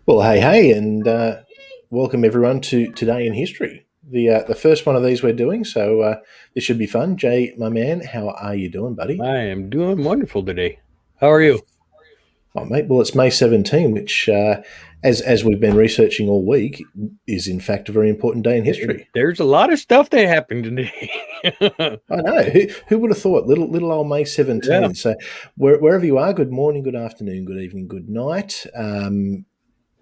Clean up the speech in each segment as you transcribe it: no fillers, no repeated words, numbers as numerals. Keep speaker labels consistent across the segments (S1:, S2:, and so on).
S1: Well, hey, and welcome everyone to Today in History, the first one of these we're doing. So this should be fun. Jay, my man, how are you doing, buddy?
S2: I am doing wonderful today. How are you?
S1: Oh, mate. Well, it's May 17, which, as we've been researching all week, is in fact a very important day in history.
S2: There's a lot of stuff that happened today.
S1: I know. Who would have thought? Little old May
S2: Yeah.
S1: 17. So wherever you are, good morning, good afternoon, good evening, good night.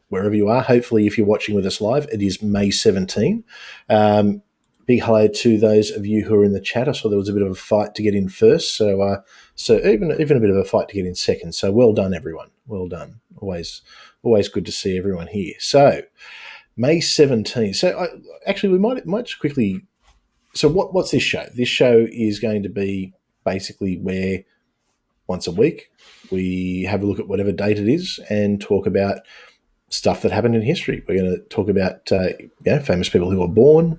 S1: Wherever you are. Hopefully, if you're watching with us live, it is May 17. Big hello to those of you who are in the chat. I saw there was a bit of a fight to get in first, so even a bit of a fight to get in second. So well done, everyone. Well done. Always good to see everyone here. So May 17. So actually, we might just quickly. So what's this show? This show is going to be basically where once a week we have a look at whatever date it is and talk about stuff that happened in history. We're going to talk about famous people who were born,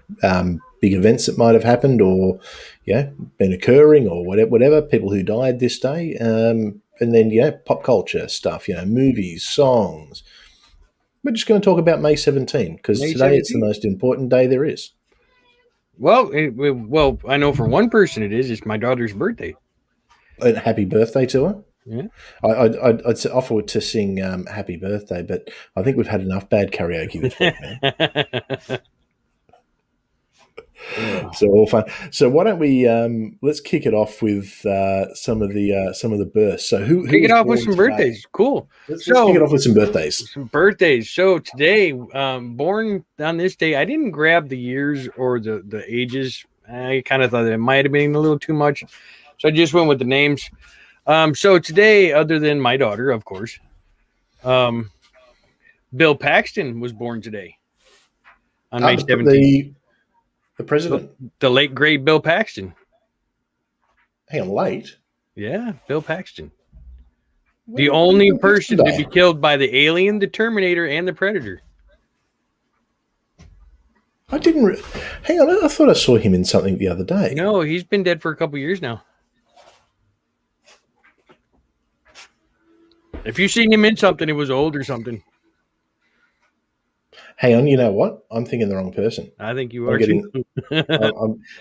S1: big events that might have happened or been occurring, or whatever people who died this day, and then pop culture stuff, movies, songs. We're just going to talk about May 17 because
S2: May
S1: today it's the
S2: 17th.
S1: most important day there is.
S2: Well, I know for one person it is. It's my daughter's birthday.
S1: And happy birthday to her.
S2: Yeah.
S1: I'd offer to sing "Happy Birthday," but I think we've had enough bad karaoke this week, man. So all fun. So why don't we let's kick it off with some of the births. So who
S2: Kick it
S1: was
S2: off with
S1: born
S2: some
S1: today?
S2: birthdays. Cool.
S1: Let's kick it off with some birthdays.
S2: Some birthdays. So today, born on this day, I didn't grab the years or the ages. I kind of thought that it might have been a little too much, so I just went with the names. So today, other than my daughter, of course, Bill Paxton was born today on May 17th.
S1: The president.
S2: The late great Bill Paxton.
S1: Hang on, late?
S2: Yeah, Bill Paxton. The only person to be killed by the alien, the Terminator, and the Predator.
S1: I didn't. Hang on, I thought I saw him in something the other day.
S2: No, he's been dead for a couple years now. If you've seen him in something, it was old or something.
S1: Hang on, you know what? I'm thinking the wrong person.
S2: I think you are too.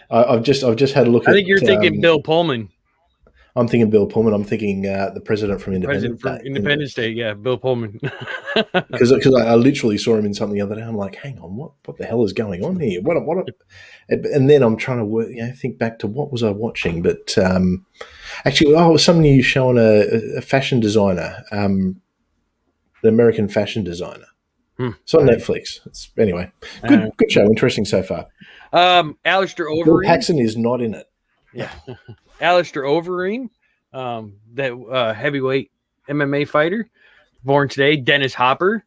S1: I've just had a look.
S2: I think you're thinking Bill Pullman.
S1: I'm thinking Bill Pullman. I'm thinking the president from Independence Day.
S2: Independence Day, yeah, Bill Pullman.
S1: Because I literally saw him in something the other day. I'm like, hang on, what the hell is going on here? And then I'm trying to think back to what was I watching, but actually, it was some news showing a fashion designer, an American fashion designer. It's on Netflix. Anyway, good show. Interesting so far.
S2: Alistair Overeem.
S1: Bill Paxton is not in it.
S2: Yeah. Alistair Overeem, that heavyweight MMA fighter, born today. Dennis Hopper.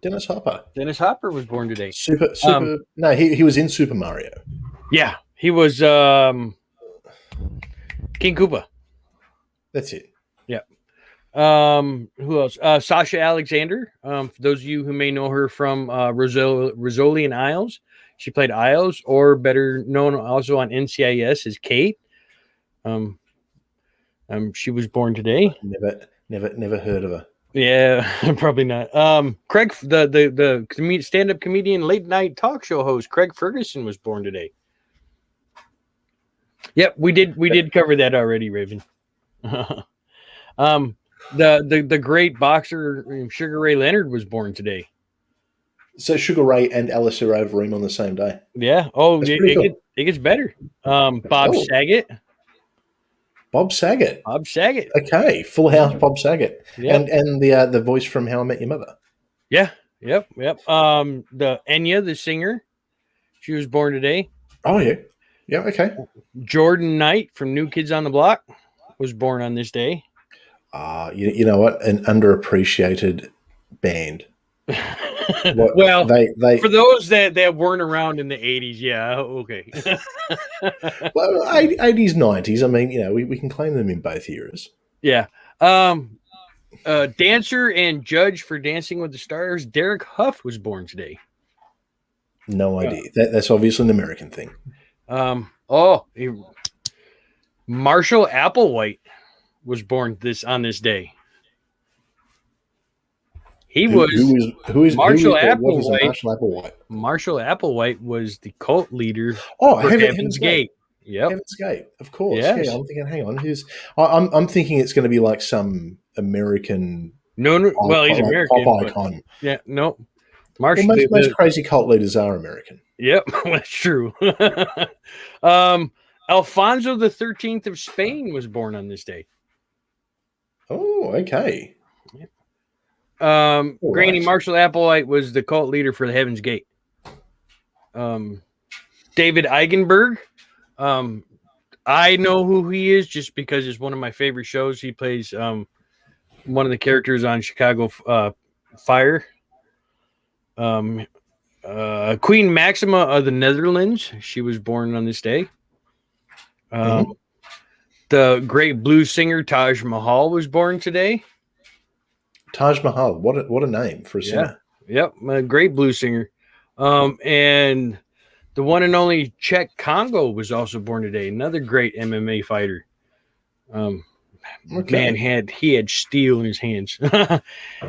S1: Dennis Hopper.
S2: Dennis Hopper was born today.
S1: Super. No, he was in Super Mario.
S2: Yeah, he was King Koopa.
S1: That's it.
S2: Yeah. Who else? Sasha Alexander. For those of you who may know her from Rizzoli and Isles, she played Isles, or better known also on NCIS as Kate. She was born today.
S1: Never heard of her.
S2: Yeah, probably not. Craig, the stand-up comedian, late night talk show host, Craig Ferguson was born today. Yep, we did cover that already, Raven. The great boxer Sugar Ray Leonard was born today.
S1: So Sugar Ray and Alistair Overeem on the same day.
S2: Yeah. Oh, it gets better. Bob Saget.
S1: Bob Saget.
S2: Bob Saget.
S1: Okay, Full House. Bob Saget.
S2: Yep.
S1: And the voice from How I Met Your Mother.
S2: Yeah. Yep. The Enya, the singer, she was born today.
S1: Oh yeah. Yeah. Okay.
S2: Jordan Knight from New Kids on the Block was born on this day.
S1: You know what? An underappreciated band.
S2: Well, they for those that weren't around in the 80s, yeah, okay.
S1: Well, 80s, 90s. I mean, we can claim them in both eras.
S2: Yeah. Dancer and judge for Dancing with the Stars, Derek Huff was born today.
S1: No idea. That's obviously an American thing.
S2: Marshall Applewhite was born on this day. He
S1: Who
S2: was Marshall
S1: what is a
S2: Applewhite.
S1: Marshall Applewhite?
S2: Marshall Applewhite was the cult leader
S1: Oh,
S2: for
S1: Heaven's
S2: Heaven's
S1: Gate.
S2: Gate. Yep.
S1: Heaven's Gate, of course. Yeah,
S2: Yes.
S1: I'm thinking, hang on, I'm thinking it's going to be like some American
S2: No. Well, he's
S1: icon, like
S2: American.
S1: pop
S2: But
S1: icon.
S2: yeah. No.
S1: Well,
S2: Marshall.
S1: most crazy cult leaders are American.
S2: Yep, that's true. Alfonso the 13th of Spain was born on this day.
S1: Oh, okay.
S2: Granny
S1: right.
S2: Marshall Applewhite was the cult leader for the Heaven's Gate. David Eigenberg. I know who he is just because it's one of my favorite shows. He plays one of the characters on Chicago Fire. Queen Maxima of the Netherlands. She was born on this day. The great blues singer Taj Mahal was born today.
S1: Taj Mahal. What a name for a singer.
S2: Yep, a great blues singer. And the one and only Czech Congo was also born today. Another great MMA fighter. Man he had steel in his hands.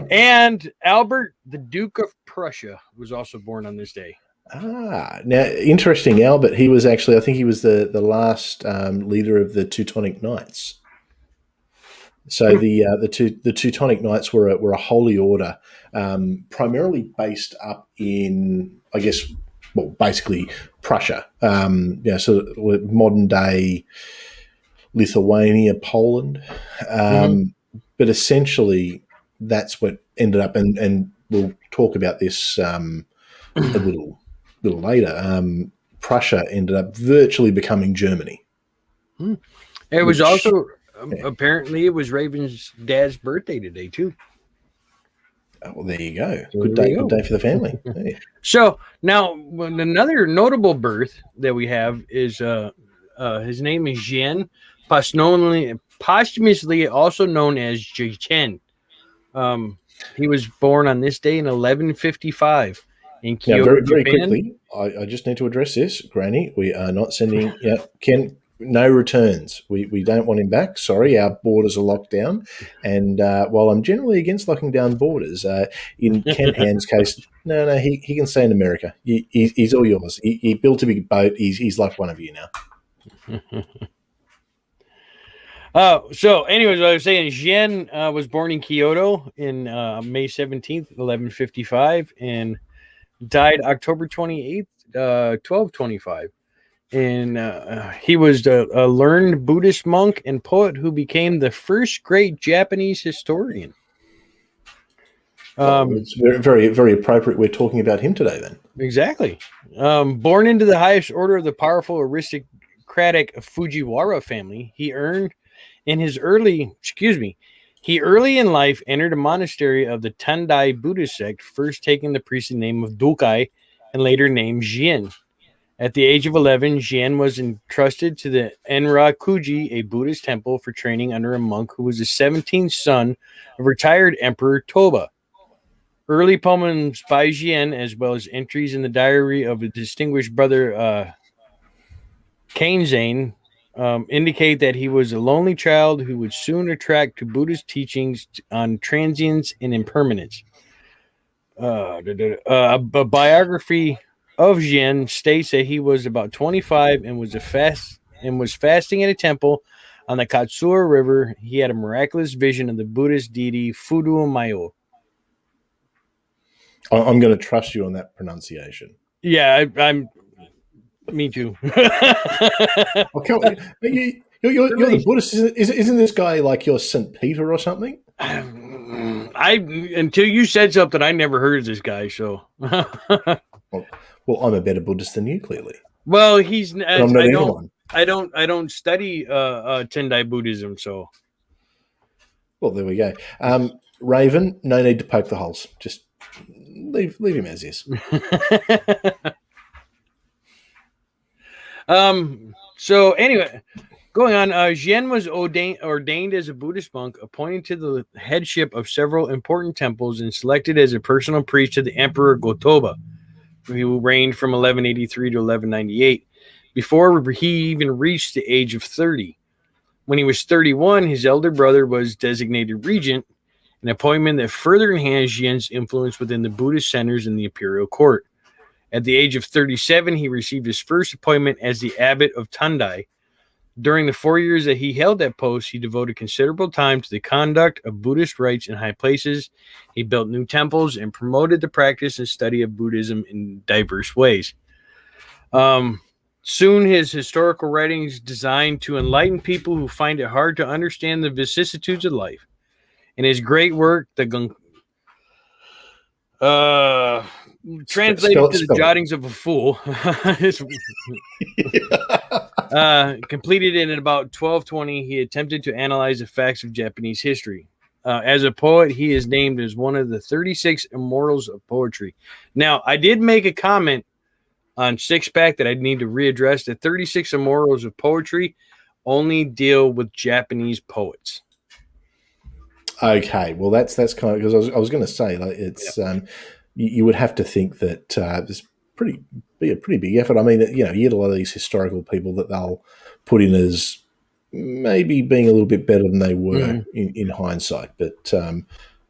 S2: And Albert, the Duke of Prussia, was also born on this day.
S1: Now interesting, Albert. He was actually, I think he was the last leader of the Teutonic Knights. So the Teutonic Knights were a holy order, primarily based up in, I guess, well, basically Prussia. So modern day Lithuania, Poland, but essentially that's what ended up, and we'll talk about this a little later. Prussia ended up virtually becoming Germany.
S2: It was also apparently it was Raven's dad's birthday today too.
S1: Oh, well, there you go. Good day for the family. Hey.
S2: So now another notable birth that we have is his name is Jien, posthumously also known as Jien. He was born on this day in 1155 in Kyoto,
S1: very
S2: Japan.
S1: Quickly, I just need to address this, Granny. We are not sending Ken. No returns. We don't want him back. Sorry, our borders are locked down. And while I'm generally against locking down borders, in Ken Hand's case, no, he can stay in America. He's all yours. He built a big boat. He's like one of you now.
S2: So anyways, what I was saying, Jien was born in Kyoto in May 17th, 1155, and died October 28th, 1225. And he was a learned Buddhist monk and poet who became the first great Japanese historian.
S1: It's very, very, very appropriate we're talking about him today then.
S2: Exactly. Born into the highest order of the powerful aristocratic Fujiwara family, he early in life entered a monastery of the Tendai Buddhist sect, first taking the priestly name of Dukai and later named Jien. At the age of 11, Jien was entrusted to the Enrakuji, a Buddhist temple, for training under a monk who was the 17th son of retired Emperor Toba. Early poems by Jien, as well as entries in the diary of a distinguished brother, Kanzane, indicate that he was a lonely child who would soon attract to Buddhist teachings on transience and impermanence. A biography of Jien states that he was about 25 and was fasting in a temple on the Katsura River. He had a miraculous vision of the Buddhist deity Fudu Mayo.
S1: I'm going to trust you on that pronunciation.
S2: Yeah, I'm. Me too.
S1: You're the Buddhist. Isn't this guy like your St. Peter or something?
S2: Until you said something, I never heard of this guy. So,
S1: well, I'm a better Buddhist than you, clearly.
S2: Well, I don't study Tendai Buddhism, so.
S1: Well, there we go. Raven, no need to poke the holes. Just leave him as is.
S2: So anyway, going on, Jien was ordained as a Buddhist monk, appointed to the headship of several important temples, and selected as a personal priest to the Emperor Go-Toba, who reigned from 1183 to 1198, before he even reached the age of 30. When he was 31, his elder brother was designated regent, an appointment that further enhanced Jien's influence within the Buddhist centers in the imperial court. At the age of 37, he received his first appointment as the abbot of Tandai. During the 4 years that he held that post, he devoted considerable time to the conduct of Buddhist rites in high places. He built new temples and promoted the practice and study of Buddhism in diverse ways. Soon, his historical writings designed to enlighten people who find it hard to understand the vicissitudes of life. In his great work, translated to the jottings of a fool, completed in about 1220, he attempted to analyze the facts of Japanese history. As a poet, he is named as one of the 36 immortals of poetry. Now, I did make a comment on Six Pack that I need to readdress. The 36 immortals of poetry only deal with Japanese poets.
S1: Okay, well that's kind of because I was going to say like it's you would have to think that this be a pretty big effort. I mean, you get a lot of these historical people that they'll put in as maybe being a little bit better than they were in hindsight, but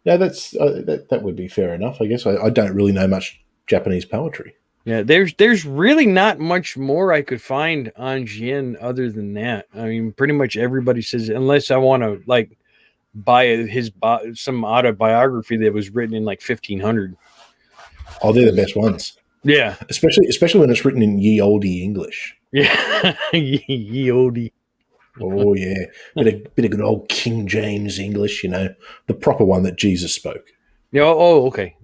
S1: that would be fair enough, I guess. I don't really know much Japanese poetry.
S2: Yeah, there's really not much more I could find on Jien other than that. I mean, pretty much everybody says, unless I want to like buy some autobiography that was written in like 1500.
S1: Oh, they're the best ones.
S2: Yeah,
S1: especially when it's written in ye olde English.
S2: Yeah, ye olde.
S1: Oh yeah, bit of good old King James English. The proper one that Jesus spoke.
S2: Yeah. Oh, okay.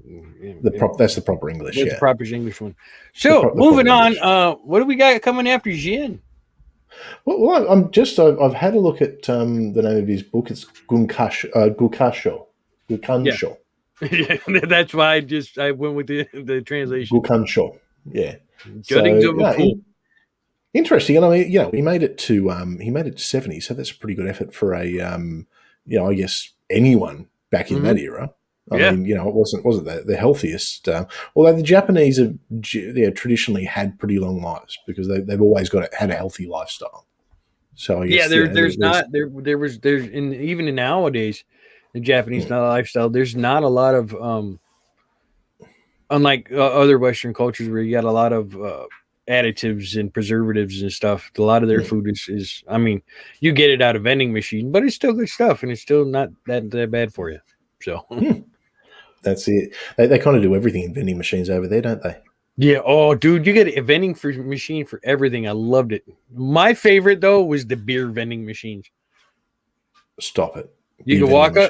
S1: That's the proper English.
S2: That's the proper English one. So moving on, what do we got coming after Jien?
S1: Well, I've had a look at the name of his book. It's Gukansho.
S2: Yeah, that's why I went with the translation.
S1: Gukansho. Yeah.
S2: Jottings of a fool.
S1: Interesting, and I mean, he made it to 70, so that's a pretty good effort for a I guess anyone back in that era. I mean, it wasn't the healthiest. Although the Japanese have traditionally had pretty long lives because they've always had a healthy lifestyle. So I guess,
S2: even nowadays, the Japanese lifestyle, there's not a lot of unlike other Western cultures where you got a lot of additives and preservatives and stuff. A lot of their food is I mean, you get it out of vending machine, but it's still good stuff and it's still not that bad for you. So
S1: that's it. They kind of do everything in vending machines over there, don't they?
S2: Yeah. Oh, dude, you get a vending machine for everything. I loved it. My favorite though was the beer vending machines.
S1: Stop it.
S2: You can walk up.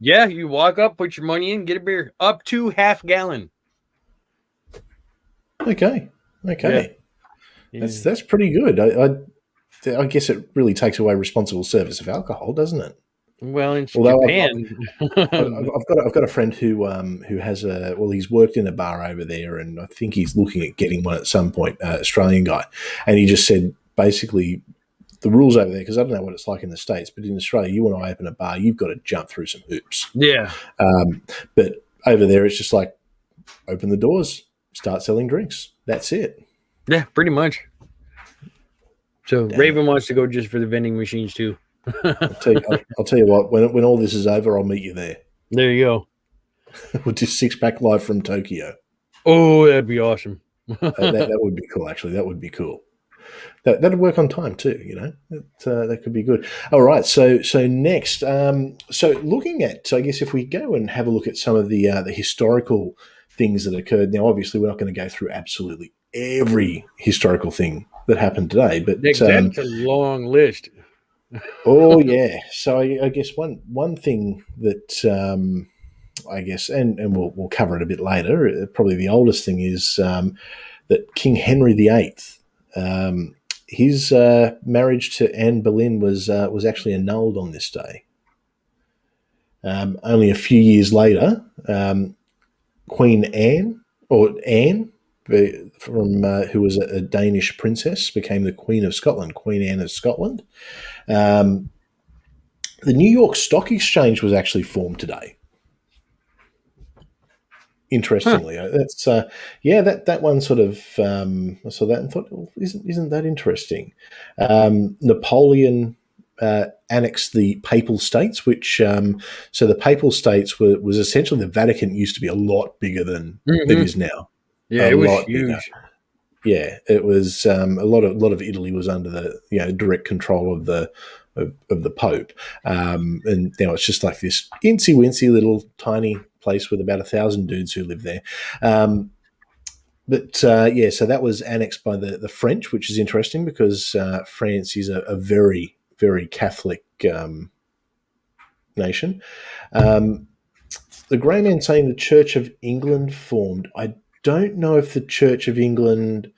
S2: Yeah, you walk up, put your money in, get a beer up to half gallon.
S1: Okay. Yeah. That's pretty good. I guess it really takes away responsible service of alcohol, doesn't it?
S2: Well, in Japan,
S1: I've got a friend who has he's worked in a bar over there, and I think he's looking at getting one at some point. Australian guy, and he just said basically the rules over there, because I don't know what it's like in the States, but in Australia, you want to open a bar, you've got to jump through some hoops.
S2: Yeah.
S1: But over there, it's just like open the doors, start selling drinks. That's it.
S2: Yeah, pretty much. So Raven wants to go just for the vending machines too.
S1: I'll tell you what. When all this is over, I'll meet you there.
S2: There you go.
S1: We'll do Six Pack live from Tokyo.
S2: Oh, that'd be awesome.
S1: that would be cool. Actually, that would be cool. That'd work on time too. That could be good. All right. So next, so looking at, I guess if we go and have a look at some of the historical things that occurred. Now, obviously, we're not going to go through absolutely every historical thing that happened today, but
S2: that's a long list.
S1: Oh yeah. So I guess one thing that I guess, and we'll cover it a bit later. Probably the oldest thing is that King Henry VIII, his marriage to Anne Boleyn was actually annulled on this day. Only a few years later, Queen Anne, who was a Danish princess, became the Queen of Scotland, Queen Anne of Scotland. The New York Stock Exchange was actually formed today. Interestingly, that's that one sort of I saw that and thought, well, isn't that interesting? Napoleon annexed the Papal States, which so the Papal States was essentially the Vatican used to be a lot bigger than it
S2: Hmm.
S1: is now,
S2: Yeah,
S1: a
S2: it was
S1: lot bigger.
S2: huge.
S1: Yeah, it was a lot of Italy was under the direct control of the Pope, and now it's just like this incy wincy little tiny place with about 1,000 dudes who live there. But yeah, so that was annexed by the French, which is interesting because France is a very, very Catholic nation. Um, the Grey Man saying the Church of England formed. I don't know if the Church of England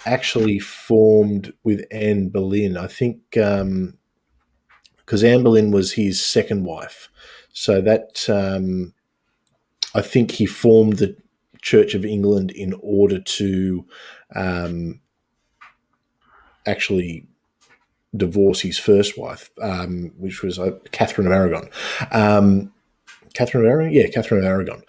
S1: actually formed with Anne Boleyn. I think because Anne Boleyn was his second wife, so that I think he formed the Church of England in order to um, actually divorce his first wife, which was Catherine of Aragon. Catherine of Aragon, yeah, Catherine of Aragon.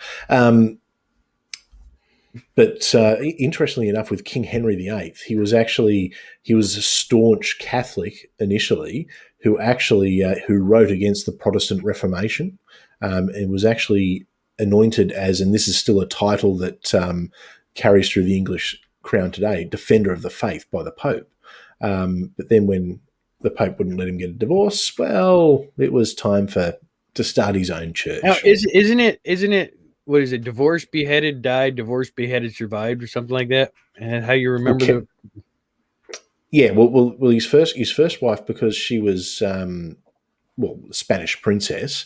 S1: But interestingly enough, with King Henry VIII, he was a staunch Catholic initially, who wrote against the Protestant Reformation, and was actually anointed as, and this is still a title that carries through the English crown today, Defender of the Faith by the Pope. But then when the Pope wouldn't let him get a divorce, well, it was time to start his own
S2: Now,
S1: church.
S2: isn't it what is it? Divorced, beheaded, died, divorced, beheaded, survived, or something like that? And how you remember
S1: Okay.
S2: the?
S1: Yeah, well, his first wife, because she was Spanish princess,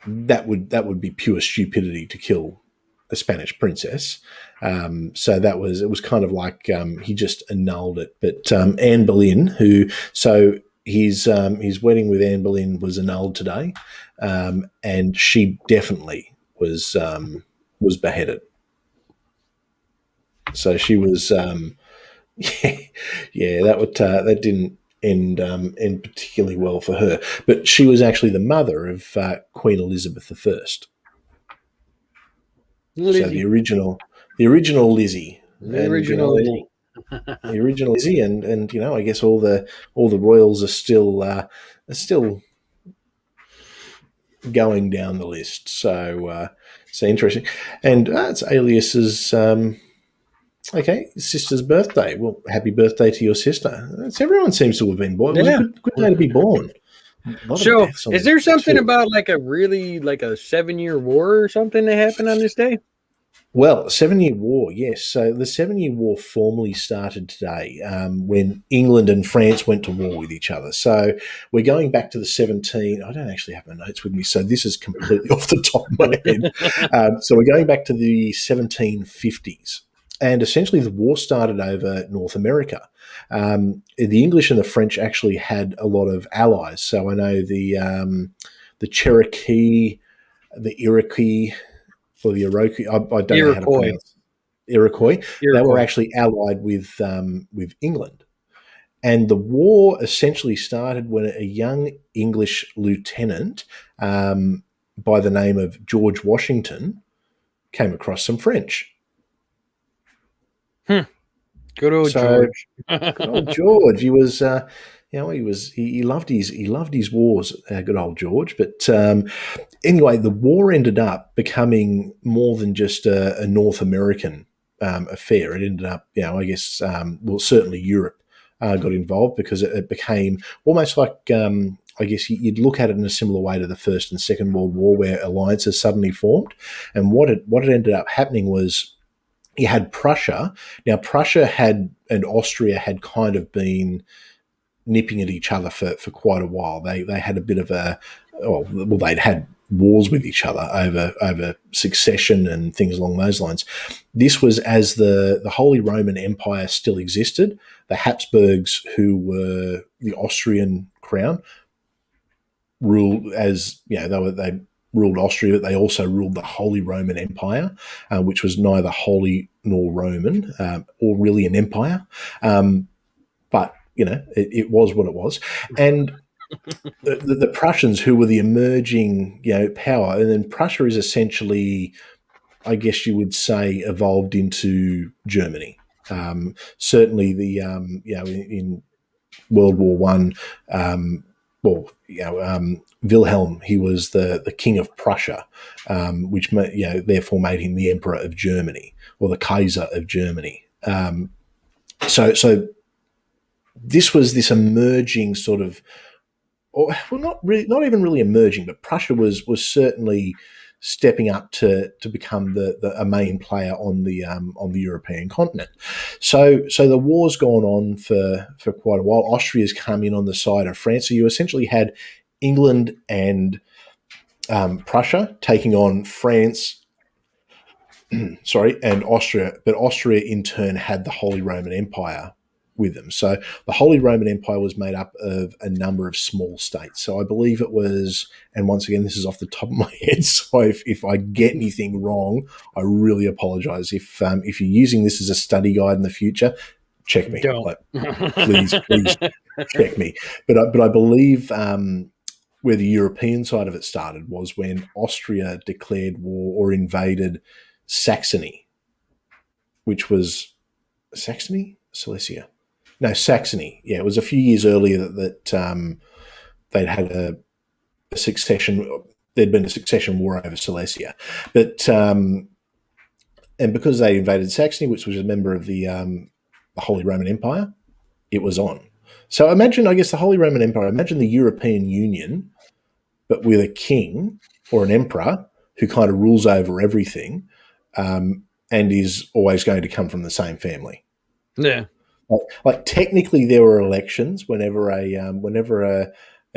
S1: that would be pure stupidity to kill a Spanish princess. So it was kind of like he just annulled it. But Anne Boleyn, his wedding with Anne Boleyn was annulled today, and she definitely was beheaded. So she was yeah, yeah, that didn't end particularly well for her. But she was actually the mother of Queen Elizabeth I. So
S2: Lizzie,
S1: the original Lizzie,
S2: the
S1: and
S2: original Lizzie.
S1: the original Lizzie, and I guess all the royals are still going down the list. So interesting, and it's Alias's. Okay, sister's birthday. Well, happy birthday to your sister. Everyone seems to have been born. It was a
S2: Yeah.
S1: good day to be born. A lot of
S2: So,
S1: deaths on
S2: is
S1: this
S2: there
S1: day
S2: something
S1: too.
S2: about like a 7-year war or something that happened on this day?
S1: Well, 7 Year War, yes. So the 7 Year War formally started today when England and France went to war with each other. So we're going back to the 17. I don't actually have my notes with me, so this is completely off the top of my head. So we're going back to the 1750s. And essentially, the war started over North America. The English and the French actually had a lot of allies. So I know the Cherokee, the Iroquois, or the Iroquois. I don't know how to
S2: Iroquois.
S1: pronounce Iroquois. They were
S2: Iroquois.
S1: actually allied with England, and the war essentially started when a young English lieutenant by the name of George Washington came across some French.
S2: Hmm. Good old
S1: So
S2: George.
S1: good old George. He was. He loved his wars, good old George. But anyway, the war ended up becoming more than just a North American affair. It ended up, I guess, certainly Europe got involved because it became almost like, I guess you'd look at it in a similar way to the First and Second World War, where alliances suddenly formed. And what it ended up happening was you had Prussia. Now, Prussia and Austria had kind of been nipping at each other for quite a while. They had a bit of they'd had wars with each other over succession and things along those lines. This was as the Holy Roman Empire still existed. The Habsburgs, who were the Austrian crown, ruled as they ruled Austria, but they also ruled the Holy Roman Empire, which was neither holy nor Roman, or really an empire. But it was what it was, and the Prussians, who were the emerging power, and then Prussia is essentially, I guess you would say, evolved into Germany. Certainly, in World War One, well, Wilhelm, he was the king of Prussia, which therefore made him the emperor of Germany or the Kaiser of Germany. So this was this emerging sort of, or well, not even really emerging, but Prussia was certainly stepping up to become a main player on the European continent. So the war's gone on for quite a while. Austria's come in on the side of France. So you essentially had England and Prussia taking on France, and Austria, but Austria in turn had the Holy Roman Empire with them. So the Holy Roman Empire was made up of a number of small states. So I believe it was, and once again, this is off the top of my head, so if I get anything wrong, I really apologize. If you're using this as a study guide in the future, check me.
S2: Don't.
S1: Please check me. But I believe where the European side of it started was when Austria declared war or invaded Saxony, which was Saxony? Silesia. No, Saxony. Yeah, it was a few years earlier that they'd had a succession. There'd been a succession war over Silesia, but and because they invaded Saxony, which was a member of the Holy Roman Empire, it was on. So imagine, I guess, the Holy Roman Empire. Imagine the European Union, but with a king or an emperor who kind of rules over everything, and is always going to come from the same family.
S2: Yeah.
S1: Like technically, there were elections whenever an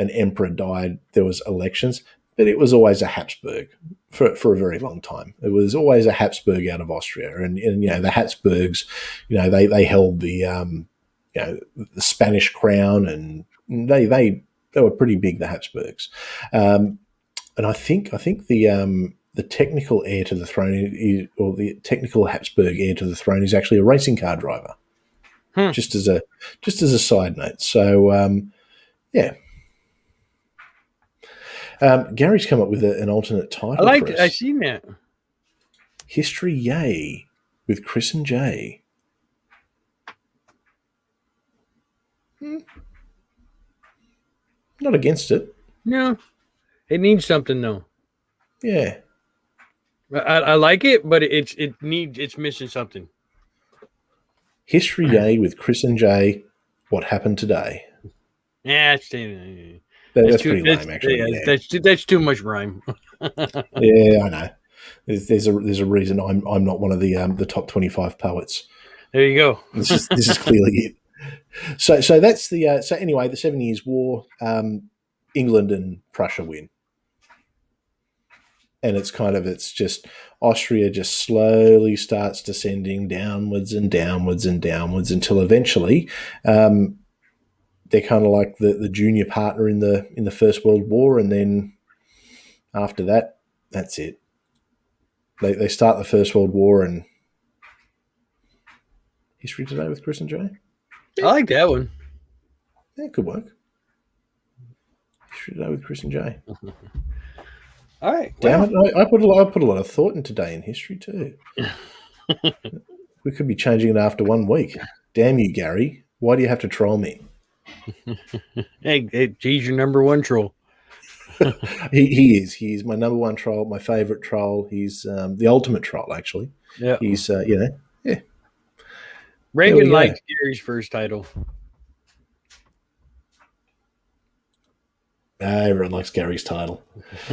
S1: emperor died. There was elections, but it was always a Habsburg for a very long time. It was always a Habsburg out of Austria, and the Habsburgs, they held the the Spanish crown, and they were pretty big, the Habsburgs, and I think the technical heir to the throne or the technical Habsburg heir to the throne is actually a racing car driver. Just as a side note. So yeah, Gary's come up with an alternate title.
S2: I liked
S1: for
S2: it.
S1: us.
S2: I seen that.
S1: History Yay with Chris and Jay. Not against it.
S2: No, it needs something though.
S1: Yeah,
S2: I like it, but it's missing something.
S1: History Yay with Chris and Jay. What happened today?
S2: Yeah,
S1: that's pretty lame, actually.
S2: Yeah. That's too much rhyme.
S1: Yeah, I know. There's a reason I'm not one of the top 25 poets.
S2: There you go.
S1: This is clearly it. So that's the so anyway, the 7 Years' War. England and Prussia win, and it's just Austria just slowly starts descending downwards and downwards and downwards until eventually they're kind of like the junior partner in the First World War, and then after that, that's it. They start the First World War, and History Today with Chris and Jay.
S2: I like that one.
S1: Yeah, good work. History Today with Chris and Jay.
S2: All right.
S1: Damn it! I put a lot of thought in today in history too. We could be changing it after 1 week. Damn you, Gary! Why do you have to troll me?
S2: Hey, he's your number one troll.
S1: He is. He is my number one troll, my favorite troll. He's the ultimate troll, actually.
S2: Yeah.
S1: He's yeah.
S2: Reagan liked Gary's first title.
S1: Everyone likes Gary's title.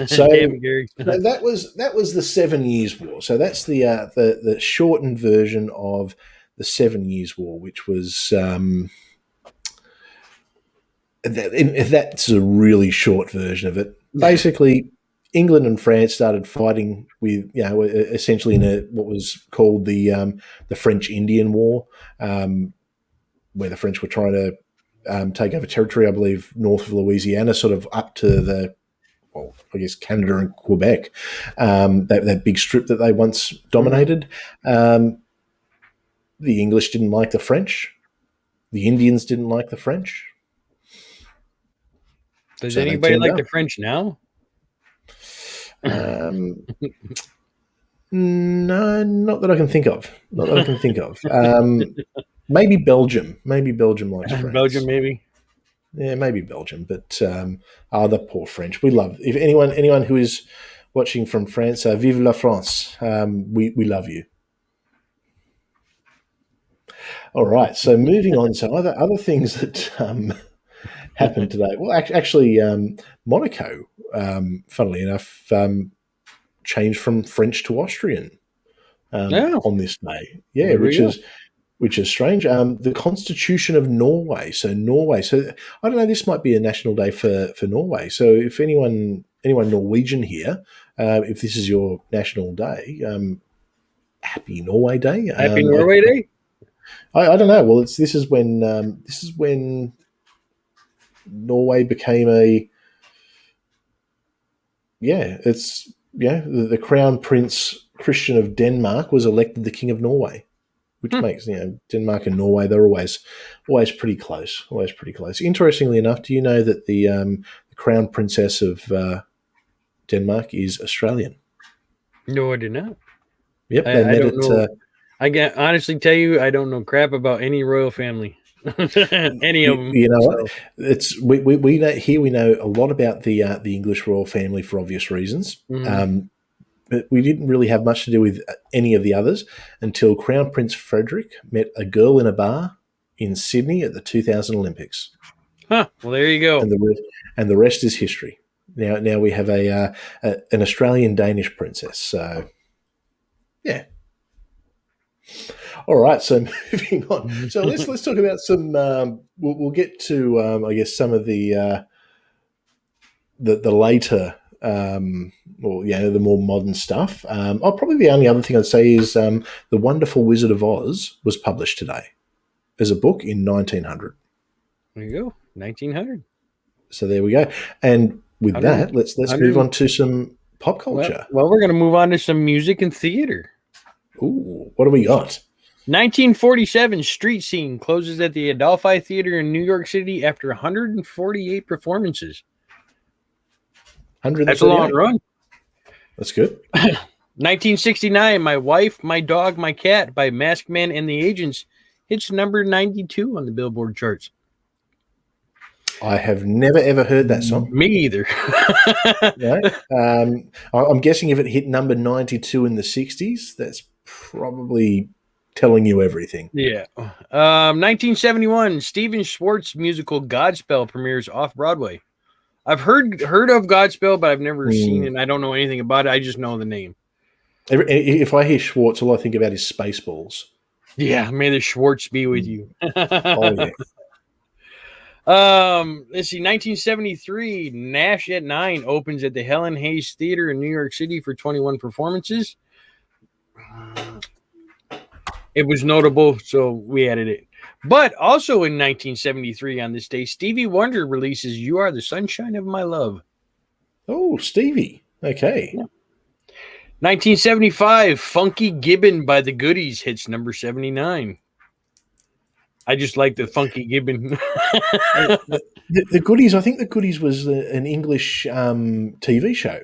S1: So
S2: Damn, Gary.
S1: that was the 7 Years' War. So that's the shortened version of the 7 Years' War, which was that's a really short version of it. Basically, England and France started fighting with, essentially in what was called the French Indian War, where the French were trying to take over territory, I believe, north of Louisiana, sort of up to Canada and Quebec, that big strip that they once dominated. The English didn't like the French. The Indians didn't like the French.
S2: Does anybody like the French now?
S1: No, not that I can think of. Maybe Belgium. Maybe Belgium likes France.
S2: Belgium, maybe.
S1: Yeah, maybe Belgium, but the poor French. We love if anyone who is watching from France, vive la France. We love you. All right, so moving on. So other things that happened today. Well, actually, Monaco, funnily enough, changed from French to Austrian
S2: Yeah,
S1: on this day. Yeah,
S2: there we go.
S1: which is strange. The Constitution of Norway. So Norway. So I don't know. This might be a national day for Norway. So if anyone Norwegian here, if this is your national day, happy Norway Day.
S2: Happy Norway Day.
S1: I don't know. Well, this is when Norway became a the Crown Prince Christian of Denmark was elected the King of Norway, which makes Denmark and Norway, they're always pretty close, always pretty close. Interestingly enough, do you know that the Crown Princess of Denmark is Australian?
S2: No, I did not.
S1: Yep, they
S2: I
S1: met
S2: don't know.
S1: at.
S2: I can honestly tell you, I don't know crap about any royal family, any of them.
S1: You know what?
S2: So,
S1: It's we know here. We know a lot about the English royal family for obvious reasons. But we didn't really have much to do with any of the others until Crown Prince Frederick met a girl in a bar in Sydney at the 2000 Olympics,
S2: well, there you go.
S1: and the rest is history. Now we have an Australian Danish princess. So yeah. All right. So moving on. So let's talk about some. We'll get to I guess some of the later. The more modern stuff. Probably the only other thing I'd say is The Wonderful Wizard of Oz was published today as a book in 1900.
S2: There you go, 1900.
S1: So there we go. And with that, let's move on to some pop culture.
S2: Well, we're going to move on to some music and theater.
S1: Ooh, what do we got?
S2: 1947 Street Scene closes at the Adelphi Theater in New York City after 148 performances. That's a long run.
S1: That's good.
S2: 1969, My Wife, My Dog, My Cat by Masked Man and the Agents hits number 92 on the Billboard charts.
S1: I have never ever heard that song.
S2: Me either.
S1: I'm guessing if it hit number 92 in the 60s, that's probably telling you everything.
S2: Yeah. 1971, Stephen Schwartz musical Godspell premieres off Broadway. I've heard of Godspell, but I've never seen it. And I don't know anything about it. I just know the name.
S1: If I hear Schwartz, all I think about is Spaceballs.
S2: Yeah, may the Schwartz be with you.
S1: Oh yeah.
S2: Let's see. 1973, Nash at 9 opens at the Helen Hayes Theater in New York City for 21 performances. It was notable, so we added it. But also in 1973, on this day, Stevie Wonder releases You Are the Sunshine of My Love.
S1: Oh, Stevie. Okay.
S2: Yeah. 1975, Funky Gibbon by the Goodies hits number 79. I just like the Funky Gibbon.
S1: the Goodies, I think the Goodies was an English TV show.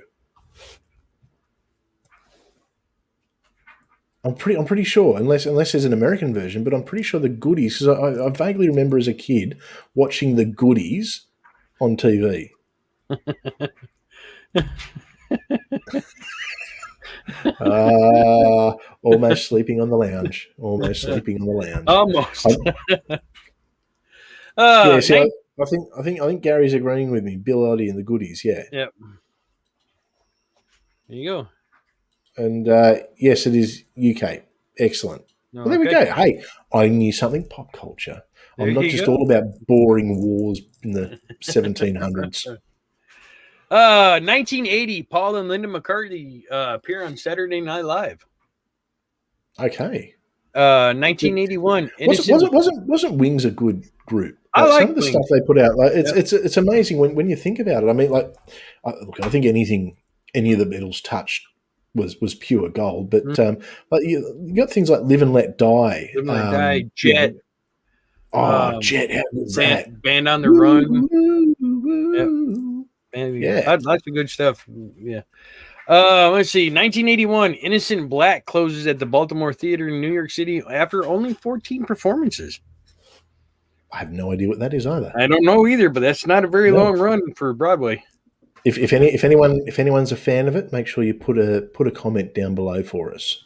S1: I'm pretty sure, unless there's an American version, but I'm pretty sure the Goodies, because I vaguely remember as a kid watching the Goodies on TV. Almost sleeping on the lounge. Almost sleeping on the lounge.
S2: Almost.
S1: I think Gary's agreeing with me. Bill Oddie and the Goodies. Yeah.
S2: Yep. There you go.
S1: And yes, it is UK. Excellent. Well, there we go. Hey, I knew something pop culture. I'm not just all about boring wars in the 1700s.
S2: 1980, Paul and Linda McCartney appear on Saturday Night Live.
S1: Okay.
S2: 1981.
S1: Wasn't Wings a good group?
S2: I like
S1: some of the
S2: Wings.
S1: stuff they put out. Like, it's amazing when you think about it. I mean, like, look, I think any of the Beatles touched was pure gold. But like you got things like Live and Let Die,
S2: Jet.
S1: Jet, how was that?
S2: Band on the Run. Lots of good stuff. Yeah. Let's see. 1981, Innocent Black closes at the Baltimore Theater in New York City after only 14 performances.
S1: I have no idea what that is either.
S2: I don't know either, but that's not a very
S1: No.
S2: long run for Broadway.
S1: If anyone's a fan of it, make sure you put a comment down below for us.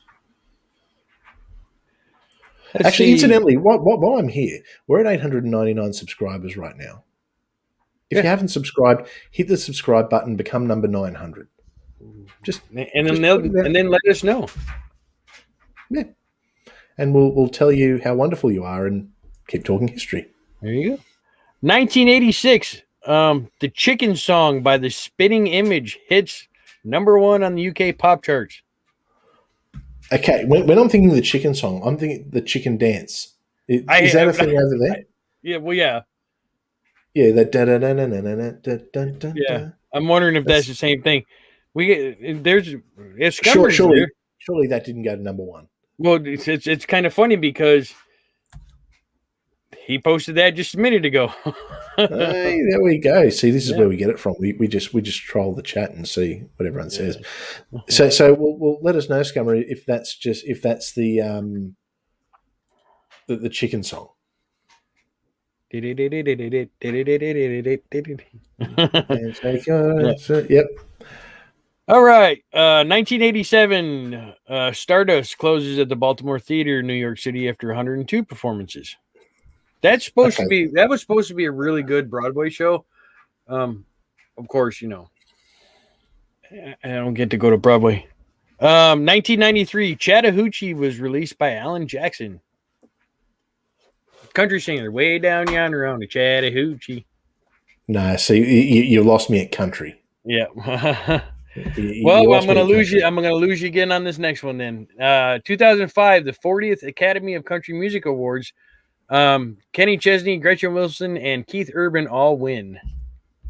S1: Actually, incidentally, while I'm here, we're at 899 subscribers right now. If you haven't subscribed, hit the subscribe button, become number 900.
S2: And then let us know.
S1: Yeah, and we'll tell you how wonderful you are and keep talking history.
S2: There you go. 1986, the Chicken Song by the Spitting Image hits #1 on the UK pop charts.
S1: Okay, when I'm thinking the chicken song, I'm thinking the chicken dance. Is that a thing over there?
S2: Yeah, well, yeah.
S1: Yeah, that da da da da da da da da.
S2: Yeah, I'm wondering if that's the same thing. Surely
S1: that didn't go to #1.
S2: Well, it's kind of funny because he posted that just a minute ago.
S1: Hey, there we go. See, this is where we get it from. We just troll the chat and see what everyone says. So we'll let us know, Scummer, if that's the chicken song. Yep.
S2: All right. 1987, Stardust closes at the Baltimore Theater in New York City after 102 performances. That was supposed to be a really good Broadway show. Of course, I don't get to go to Broadway. 1993, Chattahoochee was released by Alan Jackson. Country singer, way down yonder on the Chattahoochee.
S1: No, see, you lost me at country.
S2: Yeah. Well, I'm going to lose you. I'm going to lose you again on this next one. Then, 2005, the 40th Academy of Country Music Awards. Kenny Chesney, Gretchen Wilson, and Keith Urban all win.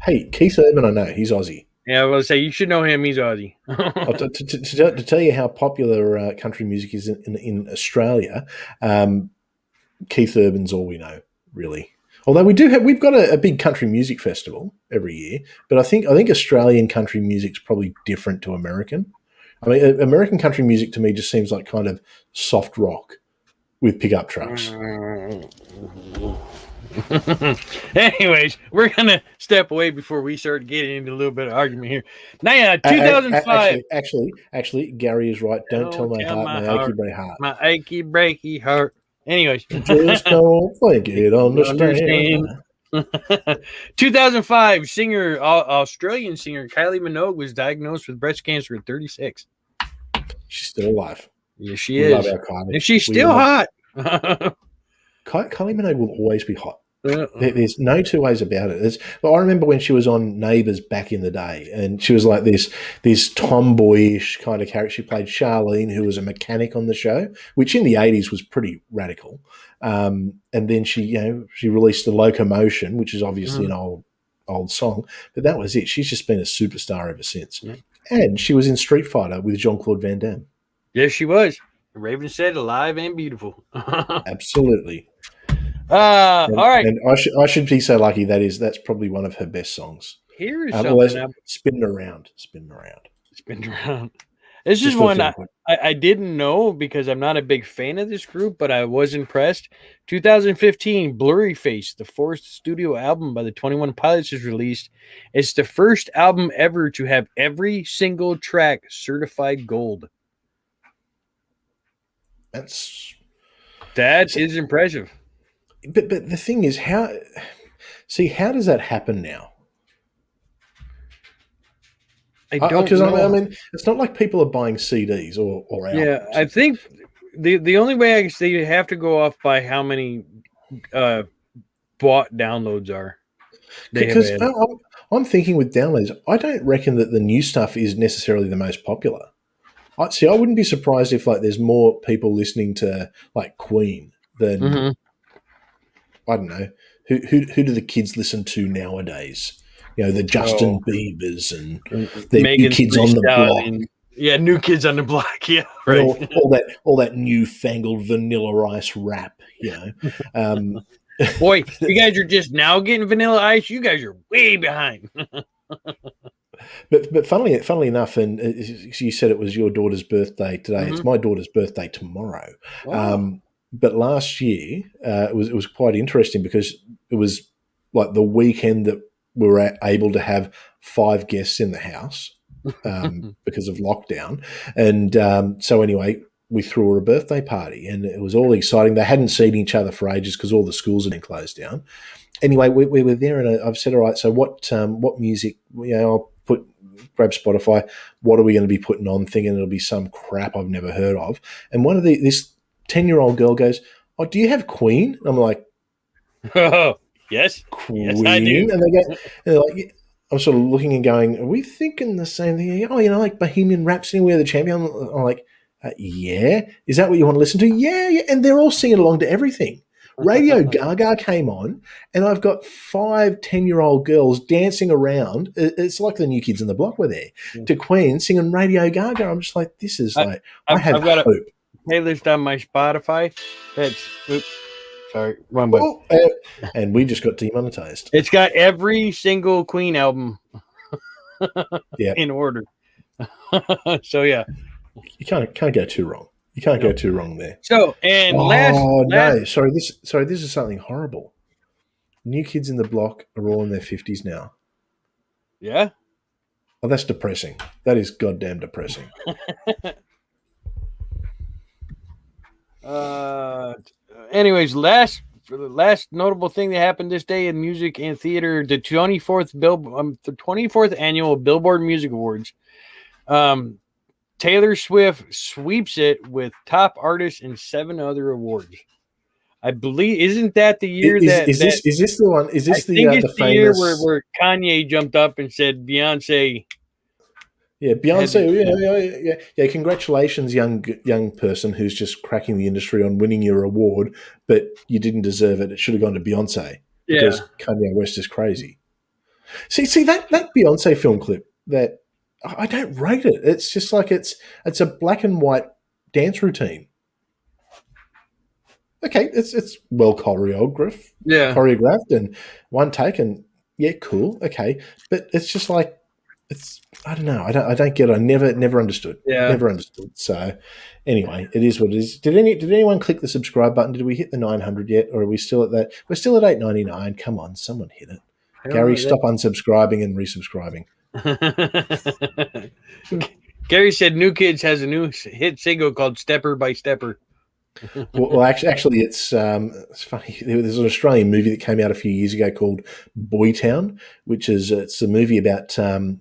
S1: Hey, Keith Urban, I know he's Aussie.
S2: Yeah, I was say you should know him. He's Aussie.
S1: To tell you how popular country music is in Australia, Keith Urban's all we know, really. Although we've got a big country music festival every year, but I think Australian country music's probably different to American. I mean, American country music to me just seems like kind of soft rock with pickup trucks.
S2: Anyways, we're gonna step away before we start getting into a little bit of argument here. Now, 2005.
S1: Actually, Gary is right. Don't tell my heart, my achy breaky heart.
S2: My achy breaky heart. Anyways,
S1: just don't think it. Understand.
S2: 2005, Australian singer Kylie Minogue was diagnosed with breast cancer at 36.
S1: She's still alive.
S2: Yes, she is.
S1: Love our Kylie.
S2: And she's still hot.
S1: Kylie Minogue will always be hot. There's no two ways about it. I remember when she was on Neighbours back in the day, and she was like this tomboyish kind of character. She played Charlene, who was a mechanic on the show, which in the 80s was pretty radical. And then she released the Locomotion, which is obviously an old song, but that was it. She's just been a superstar ever since. Yeah. And she was in Street Fighter with Jean-Claude Van Damme.
S2: Yes, she was. Raven said, alive and beautiful.
S1: Absolutely.
S2: All right.
S1: And I should be so lucky. That's probably one of her best songs.
S2: Here's something.
S1: Spinning around.
S2: This is one I didn't know because I'm not a big fan of this group, but I was impressed. 2015, Blurry Face, the fourth studio album by the 21 Pilots, is released. It's the first album ever to have every single track certified gold. That is impressive.
S1: But the thing is, how does that happen now?
S2: I don't know.
S1: I mean, it's not like people are buying CDs or albums.
S2: Yeah, I think the only way I can say you have to go off by how many bought downloads are.
S1: Because I'm thinking with downloads, I don't reckon that the new stuff is necessarily the most popular. I wouldn't be surprised if there's more people listening to Queen than I don't know who do the kids listen to nowadays. The Justin Biebers and the New Kids on the Block.
S2: Yeah, New Kids on the Block. Yeah, right.
S1: all that newfangled Vanilla Ice rap.
S2: Boy, you guys are just now getting Vanilla Ice. You guys are way behind.
S1: But funnily enough, and you said it was your daughter's birthday today. It's my daughter's birthday tomorrow.
S2: Wow.
S1: but last year it was quite interesting because it was like the weekend that we were able to have 5 guests in the house because of lockdown, and so anyway, we threw her a birthday party, and it was all exciting. They hadn't seen each other for ages because all the schools had been closed down. Anyway, we were there, and I've said, all right, so what music? I'll grab Spotify. What are we going to be putting on? Thinking it'll be some crap I've never heard of. And this 10-year-old girl goes, "Oh, do you have Queen?" And I'm like,
S2: Oh, yes. Yes, I
S1: "Queen?"
S2: do.
S1: And they're like, yeah. I'm sort of looking and going, "Are we thinking the same thing?" Oh, like Bohemian Rhapsody, we're the champion. I'm like, "Yeah, is that what you want to listen to?" Yeah, yeah. And they're all singing along to everything. Radio Gaga came on, and I've got 5 10-year-old girls dancing around. It's like the New Kids in the Block were there to Queen singing Radio Gaga. I'm just like, this is
S2: I,
S1: like, I have
S2: I've got a
S1: hope.
S2: playlist on my Spotify. Oops, sorry, wrong button.
S1: Oh, and we just got demonetized.
S2: It's got every single Queen album
S1: Yeah,
S2: in order. So yeah,
S1: you can't go too wrong. You can't go too wrong there.
S2: So and
S1: No, sorry, this is something horrible. New Kids in the Block are all in their 50s now.
S2: Yeah.
S1: Oh, that's depressing. That is goddamn depressing.
S2: Anyways, the last notable thing that happened this day in music and theater, the 24th annual Billboard Music Awards. Taylor Swift sweeps it with top artist and 7 other awards. I believe, isn't that the year
S1: is this the one? Is this the famous
S2: year where Kanye jumped up and said Beyonce?
S1: Yeah, Beyonce. Yeah. Congratulations, young person who's just cracking the industry on winning your award, but you didn't deserve it. It should have gone to Beyonce because Kanye West is crazy. See that Beyonce film clip that I don't rate it. It's just like it's a black and white dance routine. Okay, it's well choreographed, and one take, and yeah, cool. Okay, but it's just like I don't know. I don't get it. I never understood.
S2: Yeah,
S1: never understood. So anyway, it is what it is. Did anyone click the subscribe button? Did we hit the 900 yet, or are we still at that? We're still at 899. Come on, someone hit it. Gary, stop unsubscribing and resubscribing.
S2: Gary said New Kids has a new hit single called Stepper by Stepper.
S1: Well, actually, it's funny. There's an Australian movie that came out a few years ago called Boytown, which is it's a movie about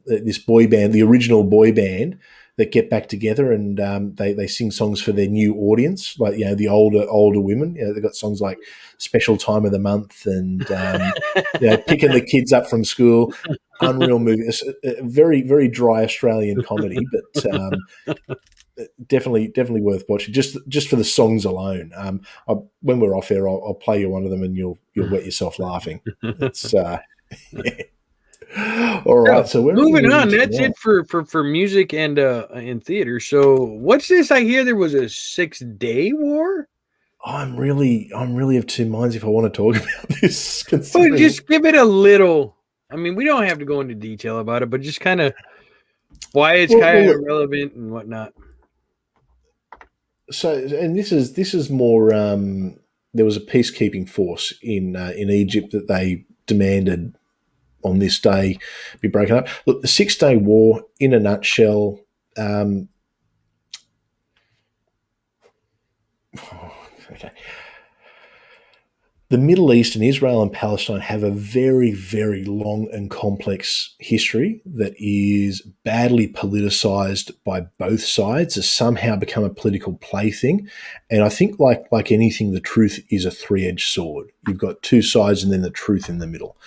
S1: this boy band, the original boy band, that get back together and they sing songs for their new audience, like the older women. They've got songs like "Special Time of the Month" and picking the kids up from school. Unreal movie. It's a very, very dry Australian comedy, but definitely worth watching just for the songs alone. When we're off air, I'll play you one of them and you'll wet yourself laughing. It's all right. So we're
S2: moving on. That's it for music and in theater. So what's this? I hear there was a 6-day war.
S1: I'm really of two minds if I want to talk about this.
S2: Well, just give it a little. I mean, we don't have to go into detail about it, but just kind of why it's kind of relevant and whatnot.
S1: So, and this is more. There was a peacekeeping force in Egypt that they demanded on this day be broken up. Look, the 6-day war, in a nutshell. Okay. The Middle East and Israel and Palestine have a very, very long and complex history that is badly politicized by both sides, has somehow become a political plaything. And I think like anything, the truth is a three-edged sword. You've got two sides and then the truth in the middle.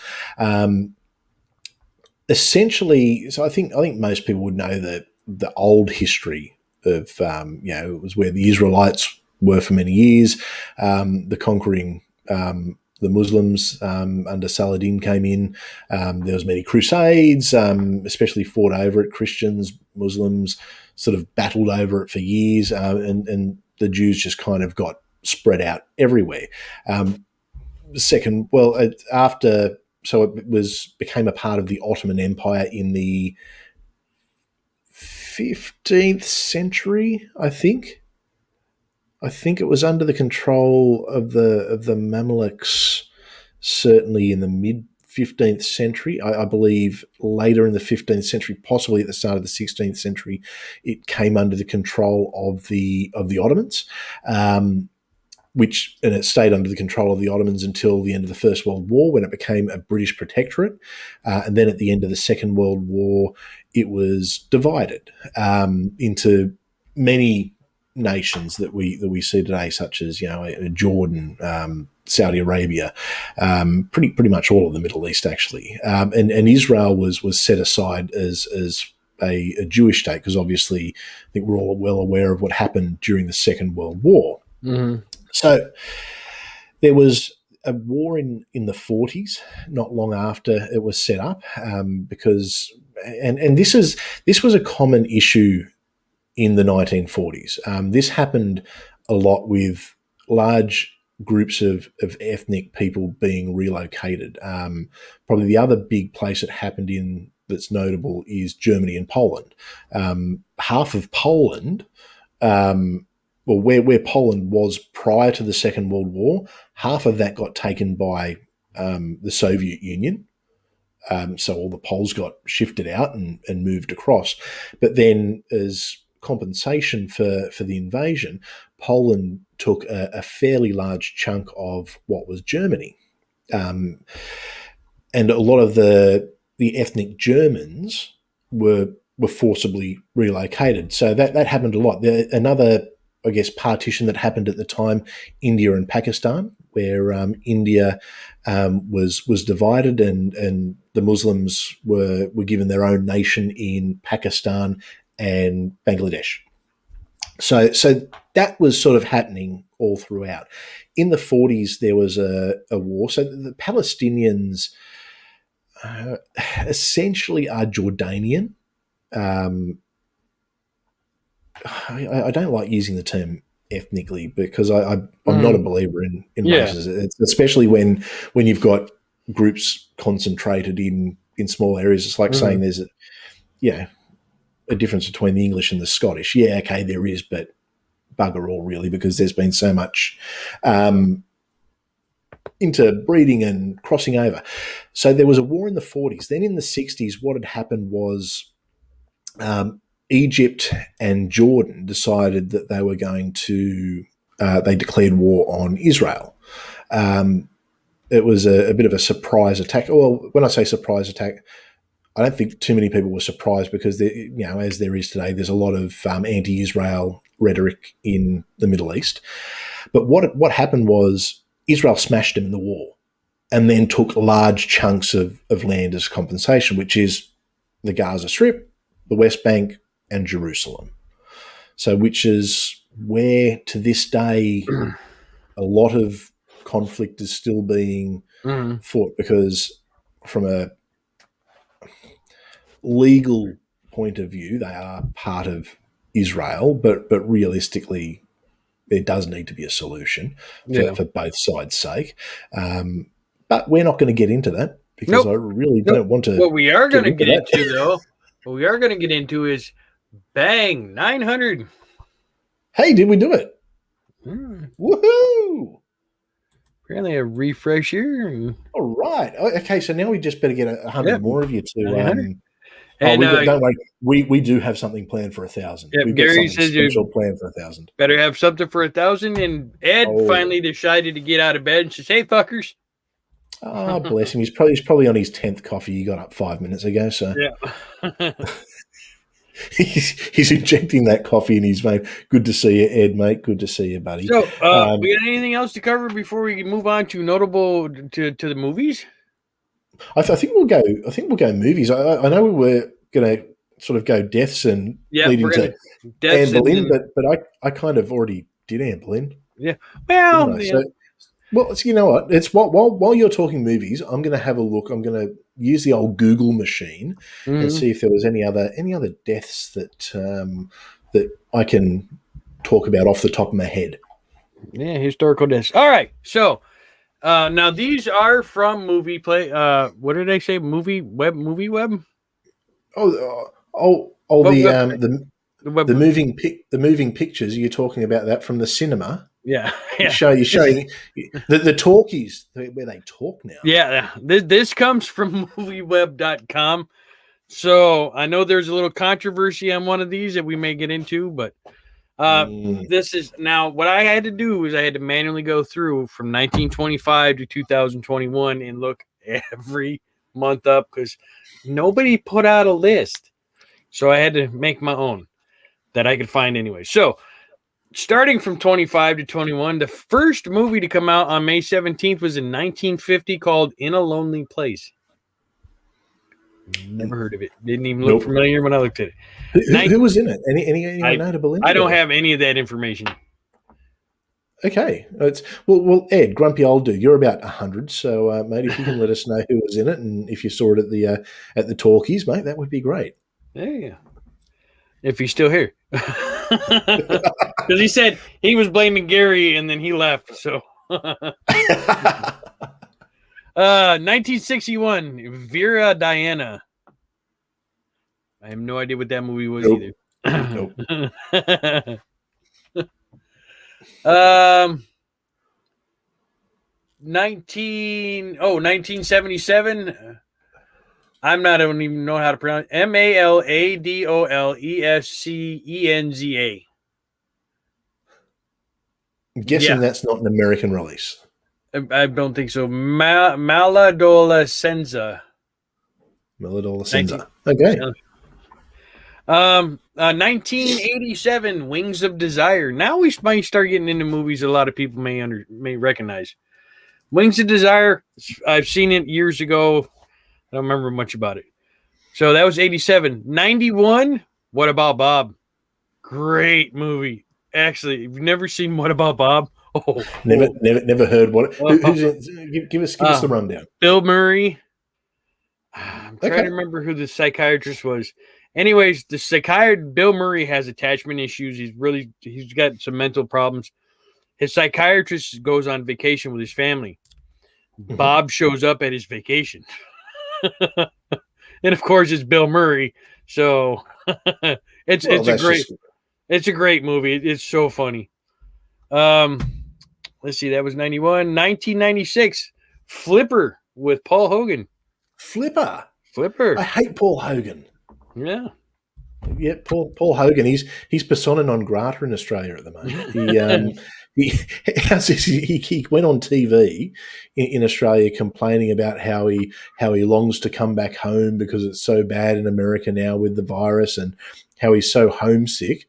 S1: Essentially, so I think most people would know that the old history of, it was where the Israelites were for many years, the conquering the Muslims under Saladin came in. There was many crusades, especially fought over it. Christians, Muslims sort of battled over it for years, and the Jews just kind of got spread out everywhere. Became a part of the Ottoman Empire in the 15th century, I think. I think it was under the control of the Mamluks, certainly in the mid 15th century. I believe later in the 15th century, possibly at the start of the 16th century, it came under the control of the Ottomans. And it stayed under the control of the Ottomans until the end of the First World War, when it became a British protectorate. And then at the end of the Second World War, it was divided into many nations that we see today, such as Jordan, Saudi Arabia, pretty much all of the Middle East actually, and Israel was set aside as a Jewish state, because obviously I think we're all well aware of what happened during the Second World War.
S2: Mm-hmm.
S1: So there was a war in the 40s, not long after it was set up, because this was a common issue in the 1940s. This happened a lot with large groups of ethnic people being relocated. Probably the other big place it happened in that's notable is Germany and Poland. Half of Poland, where Poland was prior to the Second World War, half of that got taken by the Soviet Union. So all the Poles got shifted out and moved across. But then, as compensation for the invasion, Poland took a fairly large chunk of what was Germany. And a lot of the ethnic Germans were forcibly relocated. So that happened a lot. Another, I guess, partition that happened at the time, India and Pakistan, where India was divided, and the Muslims were given their own nation in Pakistan and Bangladesh. So that was sort of happening all throughout. In the 40s, there was a war. So the Palestinians essentially are Jordanian. I don't like using the term ethnically, because I'm not a believer in races, especially when you've got groups concentrated in small areas. It's like saying there's a difference between the English and the Scottish. Yeah, okay, there is, but bugger all, really, because there's been so much interbreeding and crossing over. So there was a war in the 40s. Then in the 60s, what had happened was Egypt and Jordan decided that they were going to, they declared war on Israel. It was a bit of a surprise attack. Well, when I say surprise attack, I don't think too many people were surprised, because, as there is today, there's a lot of anti-Israel rhetoric in the Middle East. But what happened was Israel smashed them in the war, and then took large chunks of land as compensation, which is the Gaza Strip, the West Bank, and Jerusalem. So, which is where, to this day, a lot of conflict is still being fought, because from a legal point of view, they are part of Israel, but realistically, there does need to be a solution for both sides' sake. But we're not going to get into that, because I really don't want to.
S2: What we are going to get into, though, what we are going to get into is bang 900.
S1: Hey, did we do it? Woohoo!
S2: Apparently a refresh here.
S1: All right. Okay, so now we just better get 100 more of you to.
S2: And
S1: don't worry, we do have something planned for 1,000.
S2: Yep,
S1: We've
S2: Gary
S1: got something special planned for 1,000.
S2: Better have something for 1,000. And Ed finally decided to get out of bed and says, "Hey, fuckers."
S1: Oh, bless him. He's probably on his 10th coffee. He got up 5 minutes ago, so
S2: yeah.
S1: he's injecting that coffee in his vein. Good to see you, Ed, mate. Good to see you, buddy.
S2: So, we got anything else to cover before we move on to notable to the movies?
S1: I think we'll go. I think we'll go movies. I know we were going to sort of go deaths and lead into Anne Boleyn, but I kind of already did Anne Boleyn.
S2: Yeah. Well,
S1: Well, you know what? It's while you're talking movies, I'm going to have a look. I'm going to use the old Google machine and see if there was any other deaths that I can talk about off the top of my head.
S2: Yeah, historical deaths. All right, so now these are from Movie Play. What did I say? Movie Web.
S1: The
S2: What,
S1: the moving pictures. You're talking about that from the cinema.
S2: yeah,
S1: You
S2: yeah.
S1: you're showing the talkies where they talk now.
S2: Yeah, this comes from movieweb.com. So I know there's a little controversy on one of these that we may get into, but this is now what I had to do is I had to manually go through from 1925 to 2021 and look every month up because nobody put out a list. So I had to make my own that I could find anyway. So starting from 25 to 21, the first movie to come out on May 17th was in 1950 called In a Lonely Place. Never heard of it. Didn't even look familiar when I looked at it.
S1: Who was in it? Anyone notable in it?
S2: I don't have any of that information.
S1: Okay. Well, Ed, grumpy old dude, you're about 100, so mate, if you can let us know who was in it and if you saw it at the talkies, mate, that would be great.
S2: Yeah. If he's still here. Because he said he was blaming Gary and then he left, so 1961, Vera Diana. I have no idea what that movie was either.
S1: Nope.
S2: 1977. I don't even know how to pronounce it. Maladolescenza.
S1: I'm guessing that's not an American release.
S2: I don't think so. Maladolescenza.
S1: Maladolescenza. Okay.
S2: 1987, Wings of Desire. Now we might start getting into movies a lot of people may recognize. Wings of Desire, I've seen it years ago. I don't remember much about it. So that was 87. 91, What About Bob? Great movie. Actually, if you've never seen What About Bob?
S1: Never heard what. Who's in, give us the rundown.
S2: Bill Murray. I'm trying to remember who the psychiatrist was. Anyways, Bill Murray has attachment issues. He's got some mental problems. His psychiatrist goes on vacation with his family. Mm-hmm. Bob shows up at his vacation. And of course it's Bill Murray. So it's a great movie. It's so funny. Let's see, that was 91. 1996, Flipper with Paul Hogan.
S1: Flipper.
S2: I
S1: hate Paul Hogan.
S2: Yeah.
S1: Yeah, Paul Hogan. He's persona non grata in Australia at the moment. He went on TV in Australia complaining about how he longs to come back home because it's so bad in America now with the virus and how he's so homesick.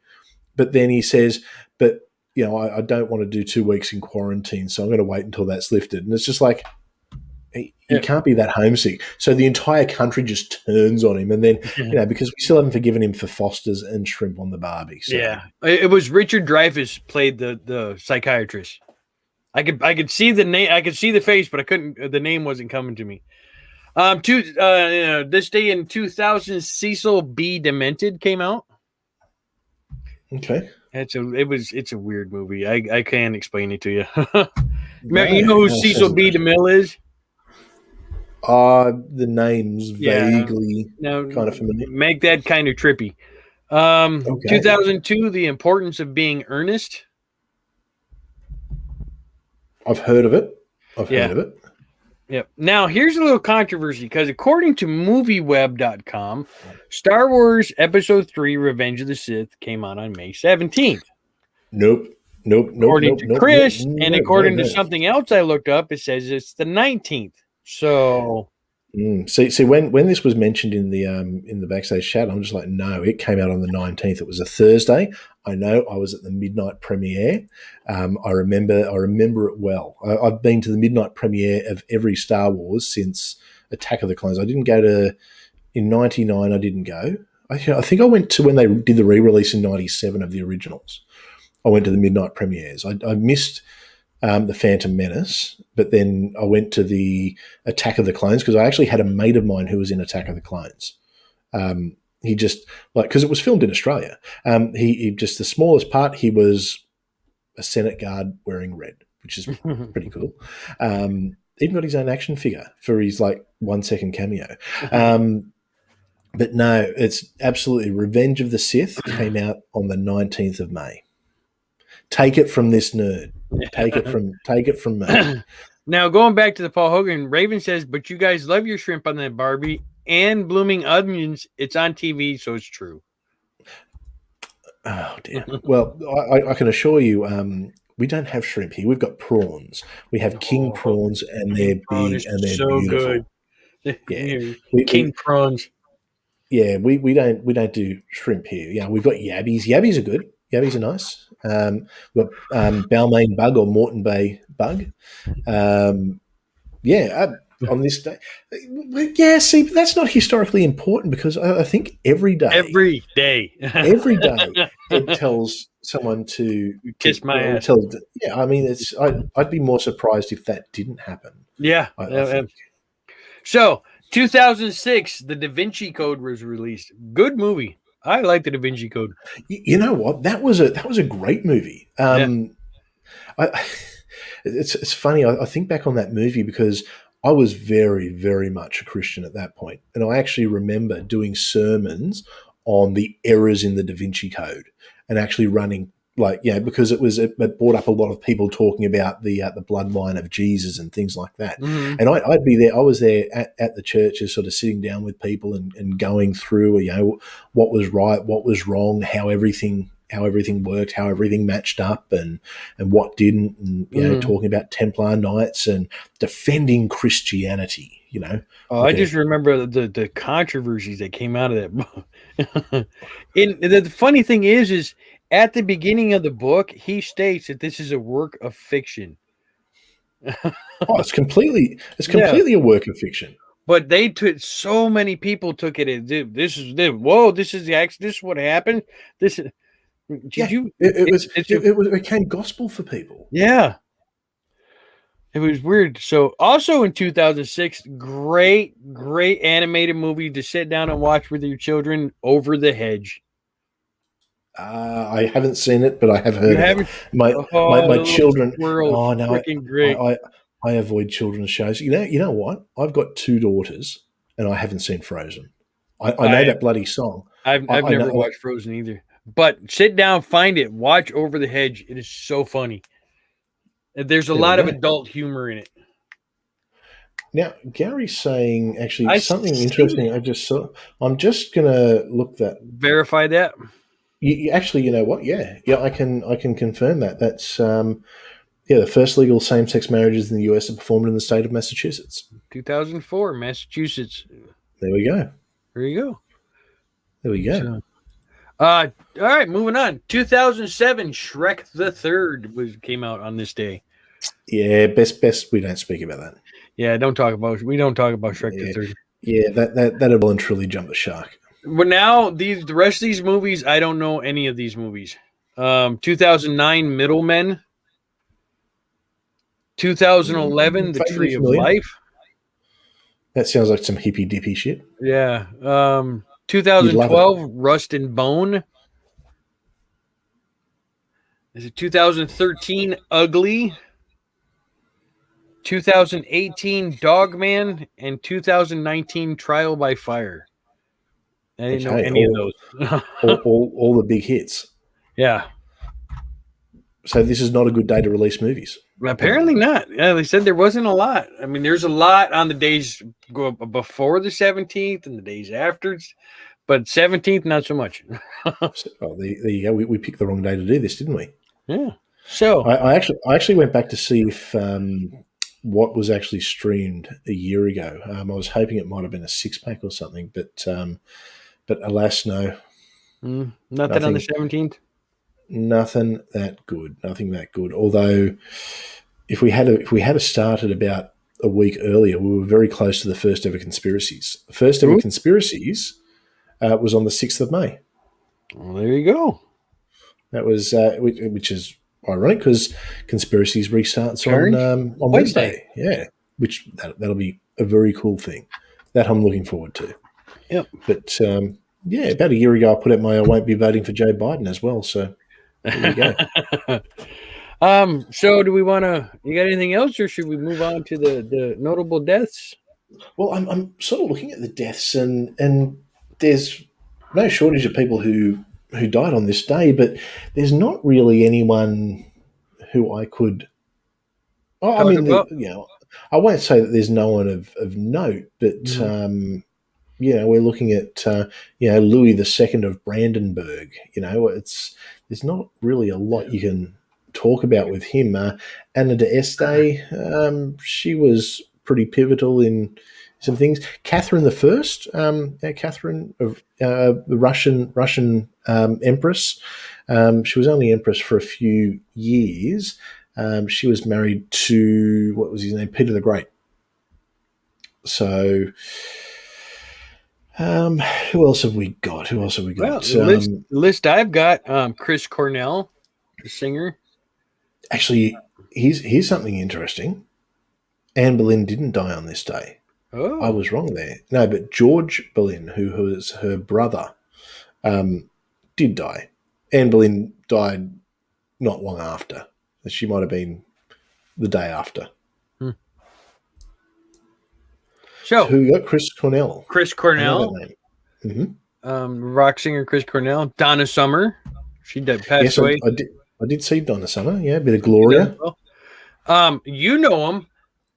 S1: But then he says, "But I don't want to do 2 weeks in quarantine, so I'm going to wait until that's lifted." And it's just like, you can't be that homesick. So the entire country just turns on him. And then, because we still haven't forgiven him for Foster's and shrimp on the Barbie. So. Yeah.
S2: It was Richard Dreyfuss played the psychiatrist. I could see the name. I could see the face, but I couldn't. The name wasn't coming to me. This day in 2000, Cecil B. Demented came out.
S1: Okay.
S2: It's a weird movie. I can't explain it to you. You know who Cecil B. DeMille is?
S1: The name's vaguely kind of familiar.
S2: Make that kind of trippy. 2002, The Importance of Being Earnest.
S1: I've heard of it. Heard of it.
S2: Yep. Now, here's a little controversy because according to movieweb.com, Star Wars Episode 3 Revenge of the Sith came out on May 17th.
S1: Nope.
S2: According to Chris, and according to something else I looked up, it says it's the 19th. So,
S1: see, when this was mentioned in the backstage chat, I'm just like, no, it came out on the 19th. It was a Thursday. I know. I was at the midnight premiere. I remember it well. I've been to the midnight premiere of every Star Wars since Attack of the Clones. I didn't go in '99. I didn't go. I think I went to when they did the re-release in '97 of the originals. I went to the midnight premieres. I missed the Phantom Menace, but then I went to the Attack of the Clones because I actually had a mate of mine who was in Attack of the Clones. He just because it was filmed in Australia. He just the smallest part. He was a Senate guard wearing red, which is pretty cool. Even got his own action figure for his 1 second cameo. But no, it's absolutely Revenge of the Sith came out on the 19th of May. Take it from this nerd. Take it from me.
S2: Now, going back to the Paul Hogan, Raven says, but you guys love your shrimp on that Barbie and blooming onions. It's on TV, so it's true.
S1: Oh dear. Well, I can assure you, we don't have shrimp here. We've got prawns. We have king prawns, and
S2: King
S1: they're
S2: prawn
S1: big
S2: is
S1: and they're
S2: so
S1: beautiful.
S2: good.
S1: Yeah,
S2: King prawns.
S1: we don't do shrimp here. Yeah, we've got yabbies. Yabbies are good. Yabbies are nice. We've got Balmain bug or Moreton Bay bug. Um, yeah, on this day. Yeah, see, but that's not historically important because I think
S2: Every day.
S1: every day, it tells someone to
S2: Kiss my
S1: well,
S2: ass.
S1: yeah. I mean, I'd be more surprised if that didn't happen.
S2: Yeah.
S1: I think.
S2: So, 2006, the Da Vinci Code was released. Good movie. I like the Da Vinci Code.
S1: You know what? That was a great movie.
S2: Yeah.
S1: I, it's funny. I think back on that movie because I was very, very much a Christian at that point, and I actually remember doing sermons on the errors in the Da Vinci Code and actually running because it brought up a lot of people talking about the bloodline of Jesus and things like that.
S2: Mm-hmm.
S1: And I'd be there. I was there at the churches, sort of sitting down with people and going through what was right, what was wrong, how everything worked, how everything matched up, and what didn't, and talking about Templar Knights and defending Christianity.
S2: Oh, I just remember the controversies that came out of that book. And the funny thing is at the beginning of the book, he states that this is a work of fiction.
S1: It's completely a work of fiction.
S2: But so many people took it as this is what happened. This is
S1: it became gospel for people.
S2: Yeah. It was weird. So, also in 2006, great animated movie to sit down and watch with your children, Over the Hedge.
S1: I haven't seen it, but I have heard of it. My children. Oh no,
S2: freaking great.
S1: I avoid children's shows. You know what? I've got two daughters, and I haven't seen Frozen. I know that bloody song.
S2: I've never watched Frozen either. But sit down, find it, watch Over the Hedge. It is so funny. There's a lot of adult humor in it.
S1: Now, Gary's saying actually something interesting. I just saw. I'm just gonna look that.
S2: Verify that.
S1: You actually, you know what? Yeah, I can confirm that. That's the first legal same-sex marriages in the US are performed in the state of Massachusetts.
S2: 2004, Massachusetts.
S1: There we go.
S2: There you go.
S1: There we go.
S2: So, all right, moving on. 2007, Shrek the Third came out on this day.
S1: Yeah, best we don't speak about that.
S2: Yeah, we don't talk about Shrek the Third.
S1: Yeah, that'll well and truly jump the shark.
S2: But now the rest of these movies, I don't know any of these movies. 2009, Middlemen. 2011, The Tree of Life.
S1: That sounds like some hippy dippy shit.
S2: Yeah. 2012, Rust and Bone. Is it 2013, Ugly? 2018, Dogman, and 2019, Trial by Fire. I didn't know any of those.
S1: all the big hits.
S2: Yeah.
S1: So this is not a good day to release movies.
S2: Apparently not. Yeah, they said there wasn't a lot. I mean, there's a lot on the days before the 17th and the days after, but 17th, not so much.
S1: There you go. We picked the wrong day to do this, didn't we?
S2: Yeah. So
S1: I actually went back to see if what was actually streamed a year ago. I was hoping it might have been a 6-pack or something, but alas, no.
S2: Nothing on the 17th.
S1: Nothing that good. Although, if we had started about a week earlier, we were very close to the first ever conspiracies. The first ever conspiracies was on the 6th of May.
S2: Well, there you go.
S1: That was which is ironic because conspiracies restarts on Wednesday. Yeah, which that'll be a very cool thing. That I'm looking forward to.
S2: Yep.
S1: But about a year ago, I put out I won't be voting for Joe Biden as well. So there you
S2: go. So do we want to? You got anything else, or should we move on to the notable deaths?
S1: Well, I'm sort of looking at the deaths, and there's no shortage of people who died on this day, but there's not really anyone who I could. Oh, I
S2: Talk
S1: mean,
S2: about.
S1: I won't say that there's no one of note, but
S2: Mhm.
S1: we're looking at Louis II of Brandenburg. There's not really a lot
S2: Yeah.
S1: you can talk about with him. Anna d'Este, she was pretty pivotal in some things. Catherine the First, Catherine of the Russian empress. She was only empress for a few years. She was married to what was his name, Peter the Great. So, um, who else have we got? Who else have we
S2: Well,
S1: got?
S2: the list I've got, Chris Cornell, the singer.
S1: Actually, here's something interesting. Anne Boleyn didn't die on this day. I
S2: Oh,
S1: was wrong there. No, but George Boleyn, who was her brother, um, did die. Anne Boleyn died not long after. She might have been the day after.
S2: hmm.
S1: So
S2: So
S1: who we got? Chris Cornell.
S2: Chris
S1: I know that
S2: Cornell,
S1: name. Hmm.
S2: rock singer Chris Cornell, Donna Summer, she passed
S1: Yes,
S2: away
S1: I did see Donna Summer. Yeah, a bit of
S2: in
S1: Gloria.
S2: 2012. You know him,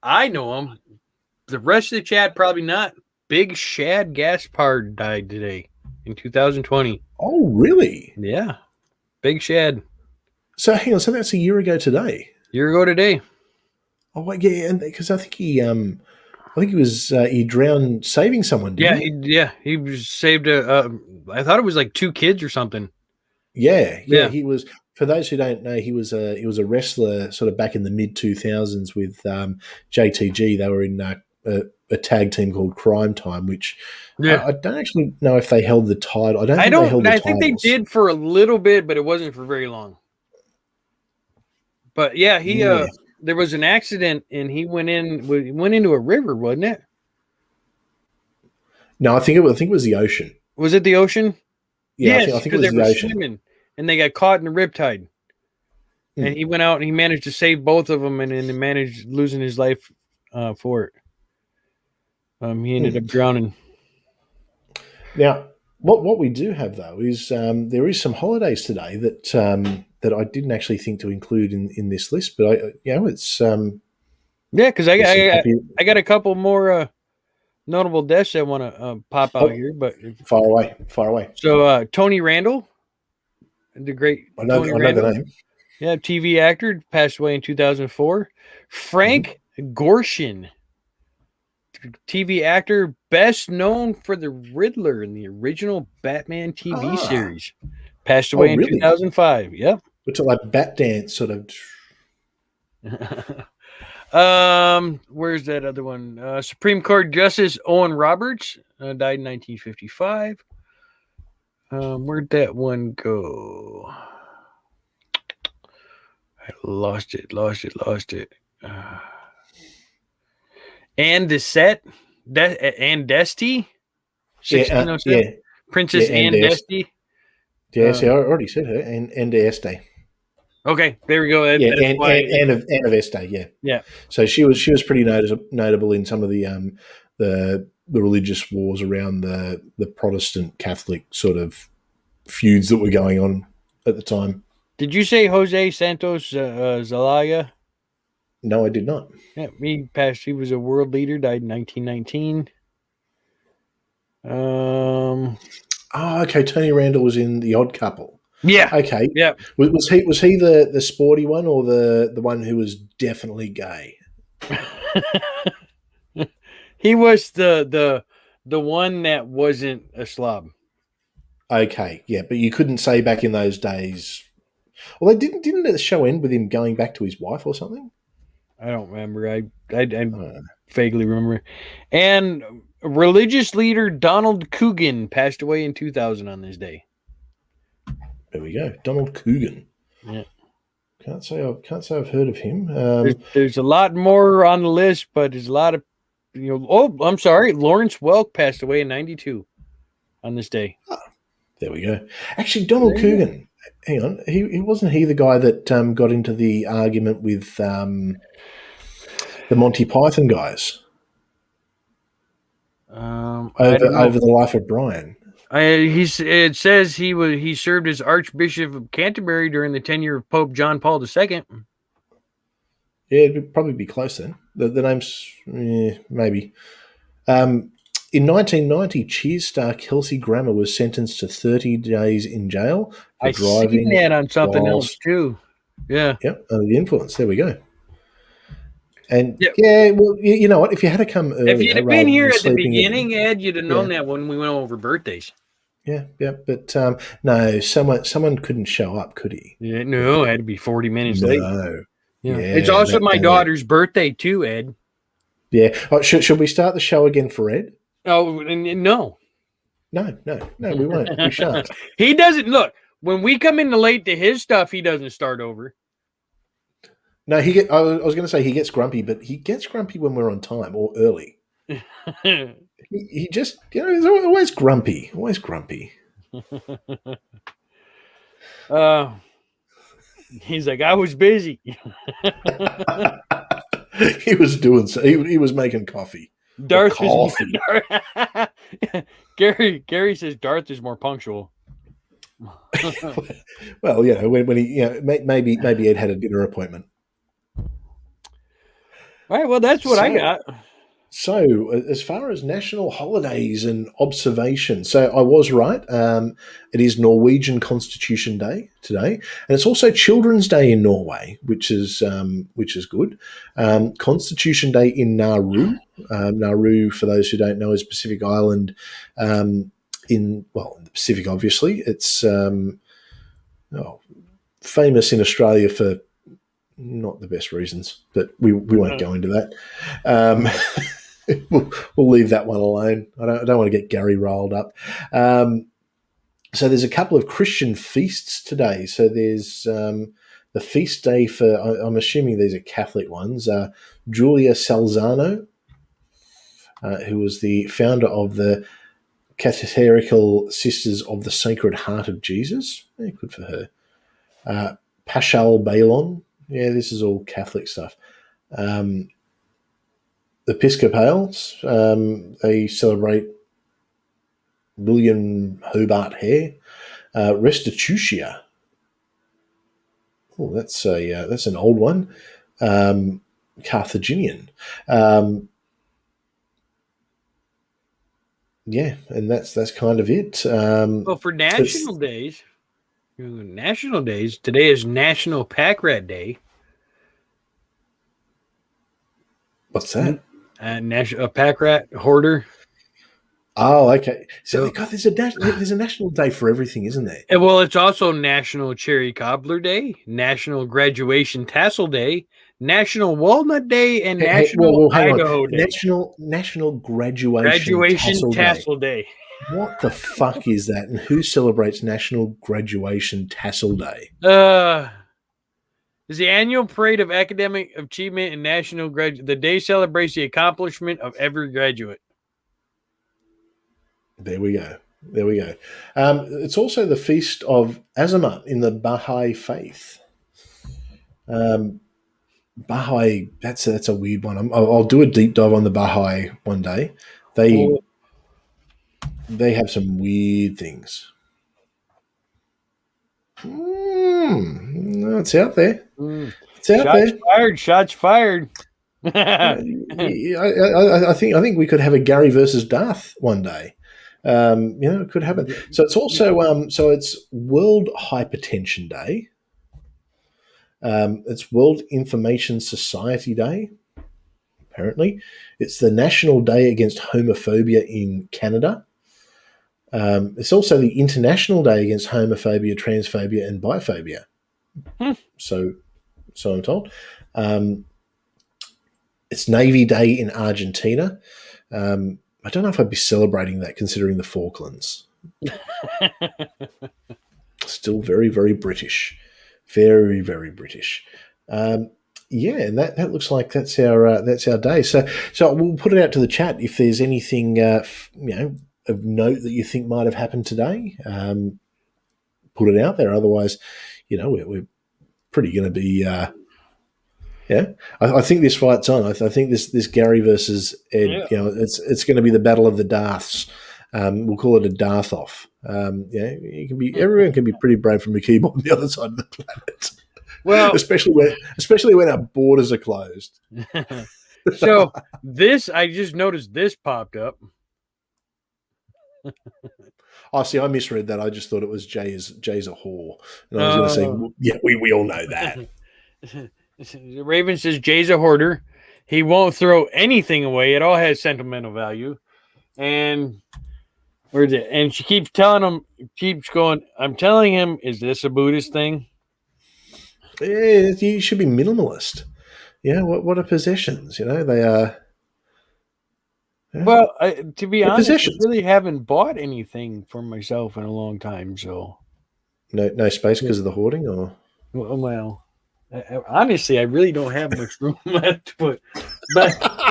S2: I know him. The rest of the chat probably not. Big Shad Gaspard died today in 2020.
S1: Oh, really?
S2: Yeah, Big Shad.
S1: So hang on. So that's a year ago today.
S2: Year ago today.
S1: Oh, wait, yeah, and because I think he was he drowned saving someone, didn't he?
S2: He was saved I thought it was like two kids or something.
S1: Yeah,
S2: Yeah,
S1: he was. For those who don't know, he was a wrestler, sort of back in the mid 2000s with JTG. They were in a tag team called Crime Time, which
S2: yeah.
S1: I don't actually know if they held the title. I don't
S2: I
S1: think they
S2: don't.
S1: held the
S2: I think they
S1: titles.
S2: did for a little bit, but it wasn't for very long. But yeah, he
S1: Yeah.
S2: there was an accident and he went into a river, wasn't it?
S1: No, I think it was the ocean.
S2: Was it the ocean?
S1: Yeah, I
S2: Yes,
S1: think it
S2: because they
S1: was the
S2: were
S1: ocean.
S2: swimming and they got caught in the riptide. And
S1: Hmm.
S2: he went out and he managed to save both of them, and then he managed losing his life for it. He ended
S1: Hmm.
S2: up drowning.
S1: Now, what we do have though is there is some holidays today that I didn't actually think to include in this list, but it's
S2: Yeah, because
S1: there's some happy.
S2: I got a couple more notable deaths I want to pop out
S1: Oh,
S2: here. But
S1: far away, far away.
S2: so Tony Randall, the great Tony
S1: I know the
S2: Randall,
S1: name.
S2: yeah, TV actor, passed away in 2004.
S1: Hmm.
S2: Frank Gorshin, TV actor, best known for the Riddler in the original Batman TV
S1: Ah,
S2: series, passed
S1: oh,
S2: away in
S1: really?
S2: 2005. Yep.
S1: It's like bat dance sort of.
S2: Where's that other one? Supreme Court Justice Owen Roberts died in 1955. Where'd that one go? I lost it. Anne Desette, Anne Desti,
S1: Yeah,
S2: 1607.
S1: yeah, yeah,
S2: Princess
S1: and
S2: Anne Desti.
S1: yeah. See,
S2: Um,
S1: I already said her, and Este.
S2: okay, there we go.
S1: Yeah,
S2: That's why.
S1: and of Este. Yeah.
S2: Yeah.
S1: So she was pretty notable in some of the religious wars around the Protestant Catholic sort of feuds that were going on at the time.
S2: Did you say Jose Santos Zelaya?
S1: No, I did not.
S2: Yeah, he passed. He was a world leader. Died in 1919. Um.
S1: Oh, okay. Tony Randall was in The Odd Couple.
S2: Yeah.
S1: Okay,
S2: Yeah.
S1: was he the sporty one or the one who was definitely gay?
S2: He was the one that wasn't a slob.
S1: Okay, yeah, but you couldn't say back in those days. Well, they didn't the show end with him going back to his wife or something?
S2: I don't remember. I
S1: Uh,
S2: vaguely remember. And religious leader Donald Coogan passed away in 2000 on this day.
S1: there we go. Donald Coogan.
S2: Yeah.
S1: Can't say I've heard of him.
S2: There's a lot more on the list, but there's a lot of oh, I'm sorry. Lawrence Welk passed away in 92 on this day.
S1: There we go. Actually, Donald
S2: There you go.
S1: Coogan. Hang on, he wasn't he the guy that got into the argument with the Monty Python guys
S2: I don't know.
S1: over the life of Brian?
S2: It says he served as Archbishop of Canterbury during the tenure of Pope John Paul II.
S1: Yeah, it'd probably be close then. The name's maybe. In 1990, Cheers star Kelsey Grammer was sentenced to 30 days in jail for
S2: I seen
S1: driving
S2: that on something else
S1: whilst,
S2: too. Yeah.
S1: under the influence. There we go. And
S2: Yeah.
S1: yeah, well, you know what? If you had to come
S2: If you'd
S1: earlier
S2: have been
S1: rather
S2: here
S1: than
S2: at the
S1: sleeping
S2: beginning,
S1: in,
S2: Ed, you'd have
S1: yeah,
S2: known that when we went over birthdays.
S1: yeah. But no, someone couldn't show up, could he?
S2: Yeah, no, it had to be 40 minutes late.
S1: No.
S2: Yeah. It's
S1: Yeah,
S2: also my
S1: that it.
S2: daughter's birthday too, Ed.
S1: Yeah. Oh, should we start the show again for Ed?
S2: Oh, and no.
S1: No, we won't. We shan't.
S2: He doesn't look when we come in late to his stuff, he doesn't start over.
S1: No, I was going to say he gets grumpy, but he gets grumpy when we're on time or early. He just, he's always grumpy. Always grumpy.
S2: He's like, I was busy.
S1: He was doing so. He was making coffee.
S2: Darth
S1: Coffee.
S2: Gary says Darth is more punctual.
S1: Well, when he, maybe Ed had a dinner appointment.
S2: All right, well, that's what I got.
S1: So, as far as national holidays and observation, so I was right. It is Norwegian Constitution Day today, and it's also Children's Day in Norway, which is good. Constitution Day in Nauru. Nauru, for those who don't know, is Pacific island in the Pacific. Obviously, it's famous in Australia for not the best reasons, but we won't go into that. We'll leave that one alone. I don't want to get Gary riled up. So there's a couple of Christian feasts today. So there's the feast day for, I'm assuming these are Catholic ones, Julia Salzano, who was the founder of the Cathedral Sisters of the Sacred Heart of Jesus. Yeah, good for her. Paschal Balon. Yeah, this is all Catholic stuff. Episcopals, they celebrate William Hobart Hare. Restitutia. Oh, that's an old one. Carthaginian. Yeah, and that's kind of it.
S2: Well, for national days, today is National Pack Rat Day.
S1: What's that?
S2: A pack rat hoarder.
S1: Oh, okay. So, God, there's a national day for everything, isn't there?
S2: Well, it's also National Cherry Cobbler Day, National Graduation Tassel Day, National Walnut Day, and National Idaho Day.
S1: National Graduation
S2: Tassel Day.
S1: What the fuck is that? And who celebrates National Graduation Tassel Day?
S2: Is the annual parade of academic achievement and national graduate. The day celebrates the accomplishment of every graduate.
S1: There we go. It's also the feast of Azamat in the Baha'i faith. Baha'i, that's a weird one. I'll do a deep dive on the Baha'i one day. They have some weird things. It's out there. It's out there.
S2: Shots fired.
S1: I think we could have a Gary versus Darth one day. It could happen. So it's also it's World Hypertension Day. It's World Information Society Day. Apparently, it's the National Day Against Homophobia in Canada. It's also the International Day Against Homophobia, Transphobia, and Biphobia. So I'm told. It's Navy Day in Argentina. I don't know if I'd be celebrating that considering the Falklands. Still very, very British. Very, very British. And that looks like that's our day. So we'll put it out to the chat if there's anything of note that you think might have happened today. Put it out there. Otherwise, we're pretty going to be. I think this fight's on. I think this Gary versus Ed. Yeah. It's going to be the battle of the Darths. We'll call it a Darth-off. Everyone can be pretty brave from a keyboard on the other side of the planet,
S2: Well,
S1: especially when our borders are closed.
S2: so this I just noticed this popped up.
S1: Oh, see, I misread that. I just thought it was Jay's a whore, and I was going to say, well, yeah, we all know that.
S2: Raven says Jay's a hoarder. He won't throw anything away. It all has sentimental value. And where's it? And she keeps telling him, keeps going, I'm telling him, is this a Buddhist thing?
S1: Yeah, you should be minimalist. What are possessions? They are. Yeah,
S2: Well, to be honest,
S1: possessions.
S2: I really haven't bought anything for myself in a long time. So
S1: no space because of the hoarding, or
S2: well, honestly, I really don't have much room left. But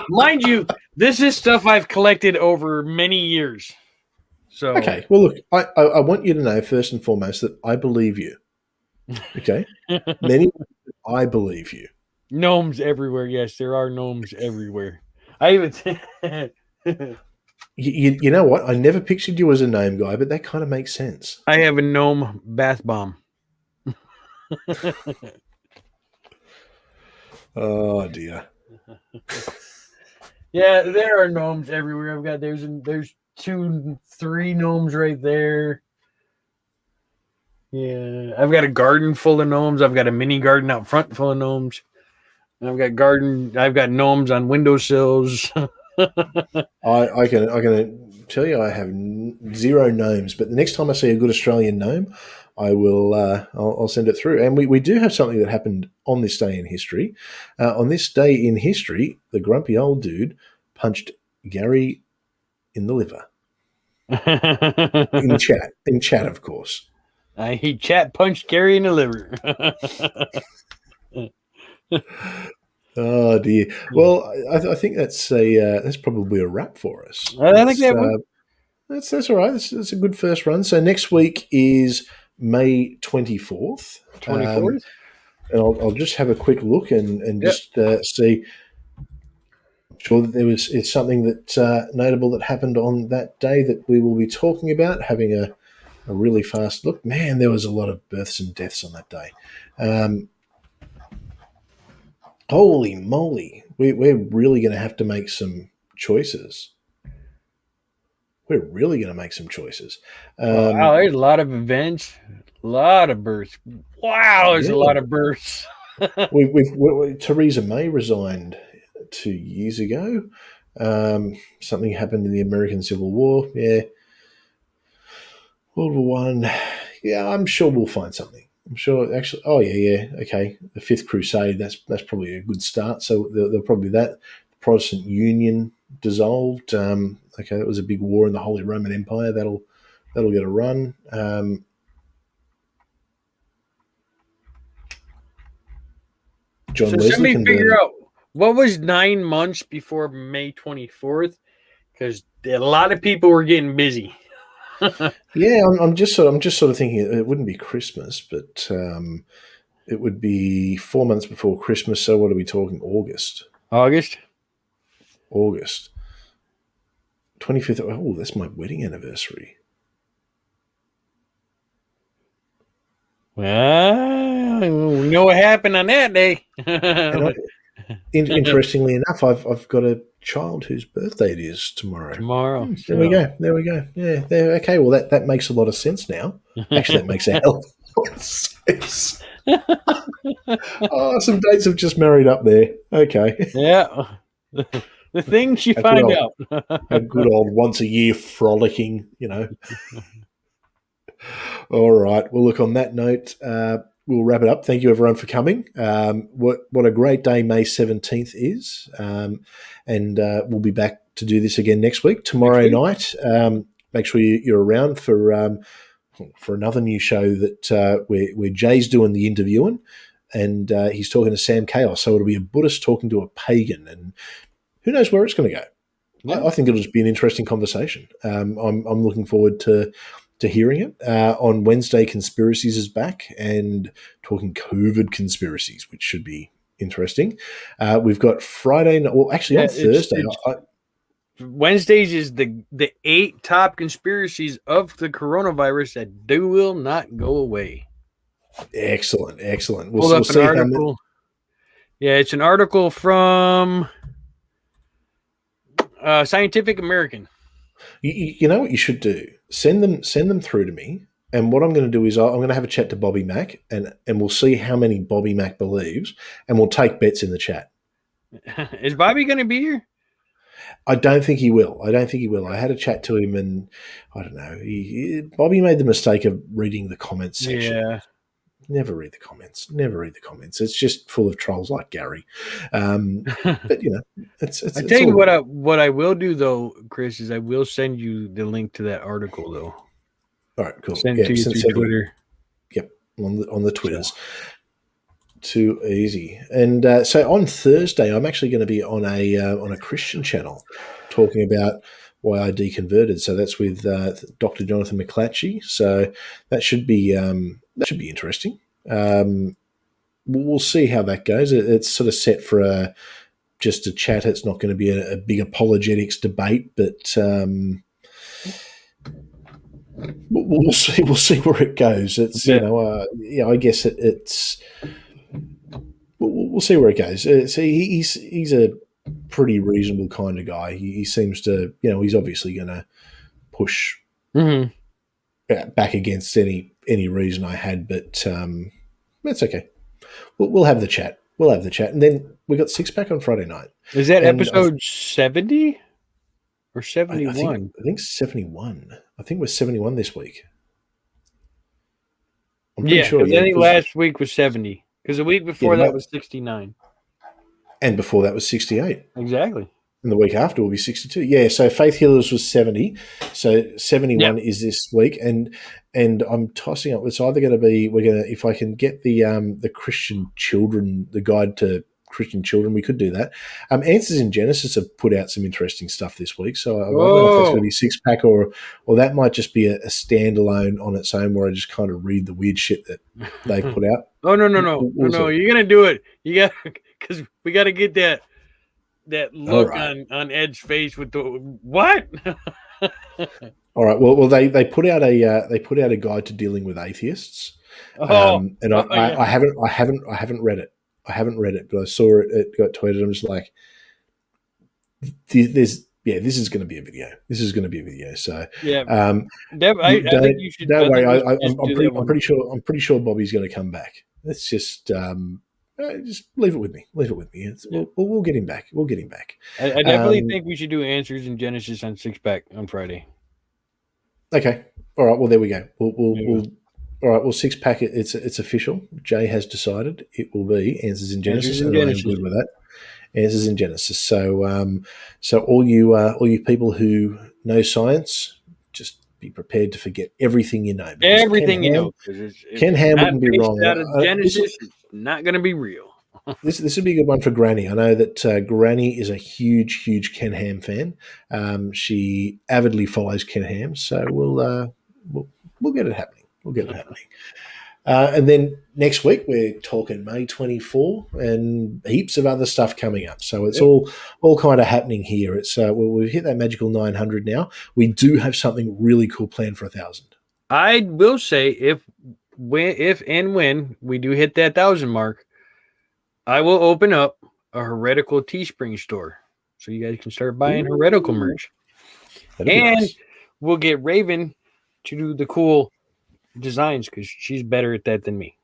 S2: mind you, this is stuff I've collected over many years. So
S1: okay. Well, look, I want you to know first and foremost that I believe you. Okay, I believe you.
S2: Gnomes everywhere. Yes, there are gnomes everywhere. I even.
S1: You know what? I never pictured you as a gnome guy, but that kind of makes sense.
S2: I have a gnome bath bomb.
S1: Oh dear.
S2: Yeah, there are gnomes everywhere. I've got there's 2, 3 gnomes right there. Yeah, I've got a garden full of gnomes. I've got a mini garden out front full of gnomes. I've got gnomes on windowsills.
S1: I can tell you I have 0 gnomes, but the next time I see a good Australian gnome, I will I'll send it through. And we do have something that happened on this day in history. On this day in history, the grumpy old dude punched Gary in the liver. In chat, of course.
S2: He chat punched Gary in the liver.
S1: Oh dear. Well, I think that's probably a wrap for us.
S2: I think that
S1: that's all right. That's a good first run. So next week is May 24th.
S2: 24th.
S1: And I'll just have a quick look and just see. I'm sure that it's something that notable that happened on that day that we will be talking about. Having a really fast look. Man, there was a lot of births and deaths on that day. Holy moly. We're really going to have to make some choices. We're really going to make some choises.
S2: Wow, there's a lot of events, a lot of births. Wow, there's a lot of births.
S1: Theresa May resigned 2 years ago. Something happened in the American Civil War. Yeah. World War One. Yeah, I'm sure we'll find something. I'm sure. Actually, oh yeah. Okay, the Fifth Crusade. That's probably a good start. So there'll probably be that. The Protestant Union dissolved. Okay, that was a big war in the Holy Roman Empire. That'll get a run. John Wesley.
S2: Let me figure out what was 9 months before May 24th, because a lot of people were getting busy.
S1: Yeah, I'm just sort of thinking it wouldn't be Christmas, but it would be 4 months before Christmas. So what are we talking? August. 25th. Oh, that's my wedding anniversary.
S2: Well, we know what happened on that day.
S1: Interestingly enough, I've got a child whose birthday it is tomorrow. There we go. Yeah. Okay. Well, that makes a lot of sense now. Actually, that makes a hell of a lot of sense. Oh, some dates have just married up there. Okay.
S2: Yeah. The things you find out.
S1: A good old once a year frolicking, All right. Well, look, on that note, we'll wrap it up. Thank you, everyone, for coming. What a great day May 17th is. And we'll be back to do this again next week. Tomorrow night, make sure you're around for another new show that where Jay's doing the interviewing, and he's talking to Sam Chaos. So it'll be a Buddhist talking to a pagan, and who knows where it's going to go. Yeah. I think it'll just be an interesting conversation. I'm looking forward to hearing it. On Wednesday, Conspiracies is back and talking COVID conspiracies, which should be interesting. We've got Friday. Well, actually, on Thursday.
S2: Wednesdays is the 8 top conspiracies of the coronavirus that will not go away.
S1: Excellent.
S2: Pulled
S1: We'll
S2: up an
S1: see how many.
S2: article. Yeah, it's an article from Scientific American.
S1: You know what you should do? Send them through to me. And what I'm going to do is I'm going to have a chat to Bobby Mack, and we'll see how many Bobby Mack believes, and we'll take bets in the chat.
S2: Is Bobby going to be here?
S1: I don't think he will. I had a chat to him, and I don't know. Bobby made the mistake of reading the comments section.
S2: Yeah.
S1: Never read the comments. It's just full of trolls like Gary. But it's.
S2: I tell you what I will do though, Chris, is I will send you the link to that article though.
S1: All right, cool.
S2: Send it to you through Twitter.
S1: Yep, on the Twitters. Too easy. And so on Thursday, I'm actually going to be on a Christian channel talking about why I deconverted. So that's with Dr. Jonathan McClatchy. So that should be interesting. We'll see how that goes. It's sort of set for just a chat. It's not going to be a big apologetics debate, but we'll see. We'll see where it goes. It's I guess it's. We'll see where it goes. He's a pretty reasonable kind of guy. He seems to, he's obviously going to push back against any reason I had, but that's okay. We'll have the chat. And then we got Six Pack on Friday night.
S2: Is that episode 70 or 71?
S1: I think 71. I think we're 71 this week.
S2: I'm pretty sure. I think last week was 70. Because the week before that was 69.
S1: And before that was 68.
S2: Exactly.
S1: And the week after will be 62. Yeah, so Faith Healers was 70. So 71 is this week. And I'm tossing up. It's either going to be, if I can get the Christian children, the guide to Christian children, we could do that. Answers in Genesis have put out some interesting stuff this week. So I don't know if that's going to be Six Pack or that might just be a standalone on its own where I just kind of read the weird shit that they put out.
S2: Oh, no. You're going to do it. You got, because we got to get that look on Ed's face with the, what?
S1: All right. Well, they put out a guide to dealing with atheists. I haven't read it. But I saw it got tweeted. I'm just like, this is going to be a video. So
S2: yeah, I think you should.
S1: Don't worry. I'm pretty sure Bobby's going to come back. Let's just leave it with me. We'll get him back.
S2: I definitely think we should do Answers in Genesis on Six Pack on Friday.
S1: Okay. All right. Well, there we go. We'll all right, well, Six Pack, it's official. Jay has decided it will be Answers in Genesis, and I'm good with that. Answers in Genesis. So, so all you people who know science, just be prepared to forget everything you know.
S2: Everything you know.
S1: Ken Ham wouldn't be wrong.
S2: Out of Genesis, it's not going to be real.
S1: This would be a good one for Granny. I know that Granny is a huge Ken Ham fan. She avidly follows Ken Ham, so we'll get it happening. And then next week we're talking May 24 and heaps of other stuff coming up. So it's all kind of happening here. It's we've hit that magical 900 now. We do have something really cool planned for 1,000.
S2: I will say if and when we do hit that 1,000 mark, I will open up a heretical Teespring store so you guys can start buying heretical merch. And nice. We'll get Raven to do the cool designs because she's better at that than me.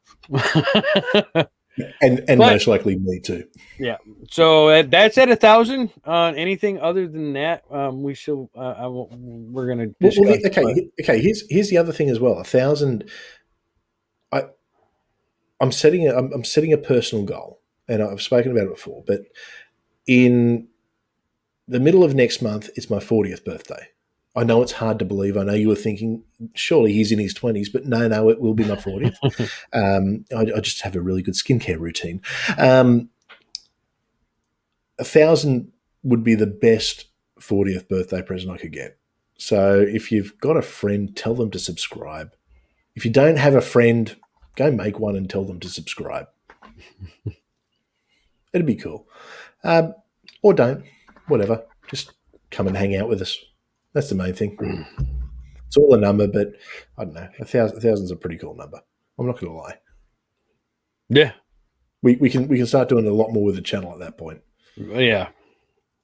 S1: and most likely me too.
S2: Yeah. So that's at 1,000. Anything other than that, we still we're gonna discuss.
S1: Okay. Here's the other thing as well. 1,000. I'm setting a personal goal, and I've spoken about it before. But in the middle of next month, it's my 40th birthday. I know it's hard to believe. I know you were thinking, surely he's in his 20s, but no, it will be my 40th. I just have a really good skincare routine. 1,000 would be the best 40th birthday present I could get. So if you've got a friend, tell them to subscribe. If you don't have a friend, go make one and tell them to subscribe. It'd be cool. Or don't. Whatever. Just come and hang out with us. That's the main thing. It's all a number, but I don't know. A thousand's a pretty cool number. I'm not going to lie.
S2: Yeah.
S1: We can start doing a lot more with the channel at that point.
S2: Yeah.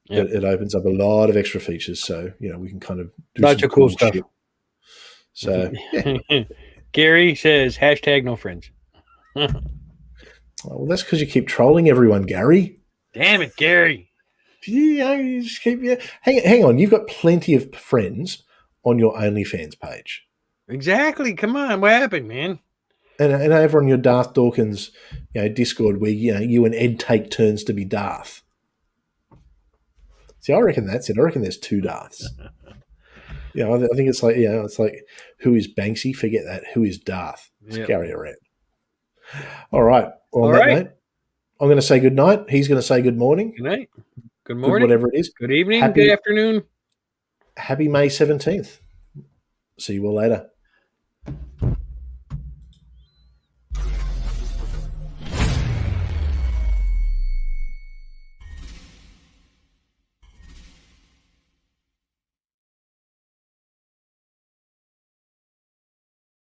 S2: Yep.
S1: It opens up a lot of extra features, so we can kind of do
S2: Lots
S1: some
S2: of cool stuff.
S1: shit. So
S2: Gary says #no friends.
S1: Well, that's because you keep trolling everyone, Gary.
S2: Damn it, Gary.
S1: You just keep hang on. You've got plenty of friends on your OnlyFans page.
S2: Exactly. Come on, what happened, man?
S1: And over on your Darth Dawkins, Discord, where you and Ed take turns to be Darth. See, I reckon that's it. I reckon there's two Darths. I think it's like who is Banksy? Forget that. Who is Darth? It's Gary around. All right. Well, on that note, I'm going to say good night. He's going to say good morning.
S2: Good night. Good morning.
S1: Whatever it is.
S2: Good evening. Good afternoon.
S1: Happy May 17th. See you all later.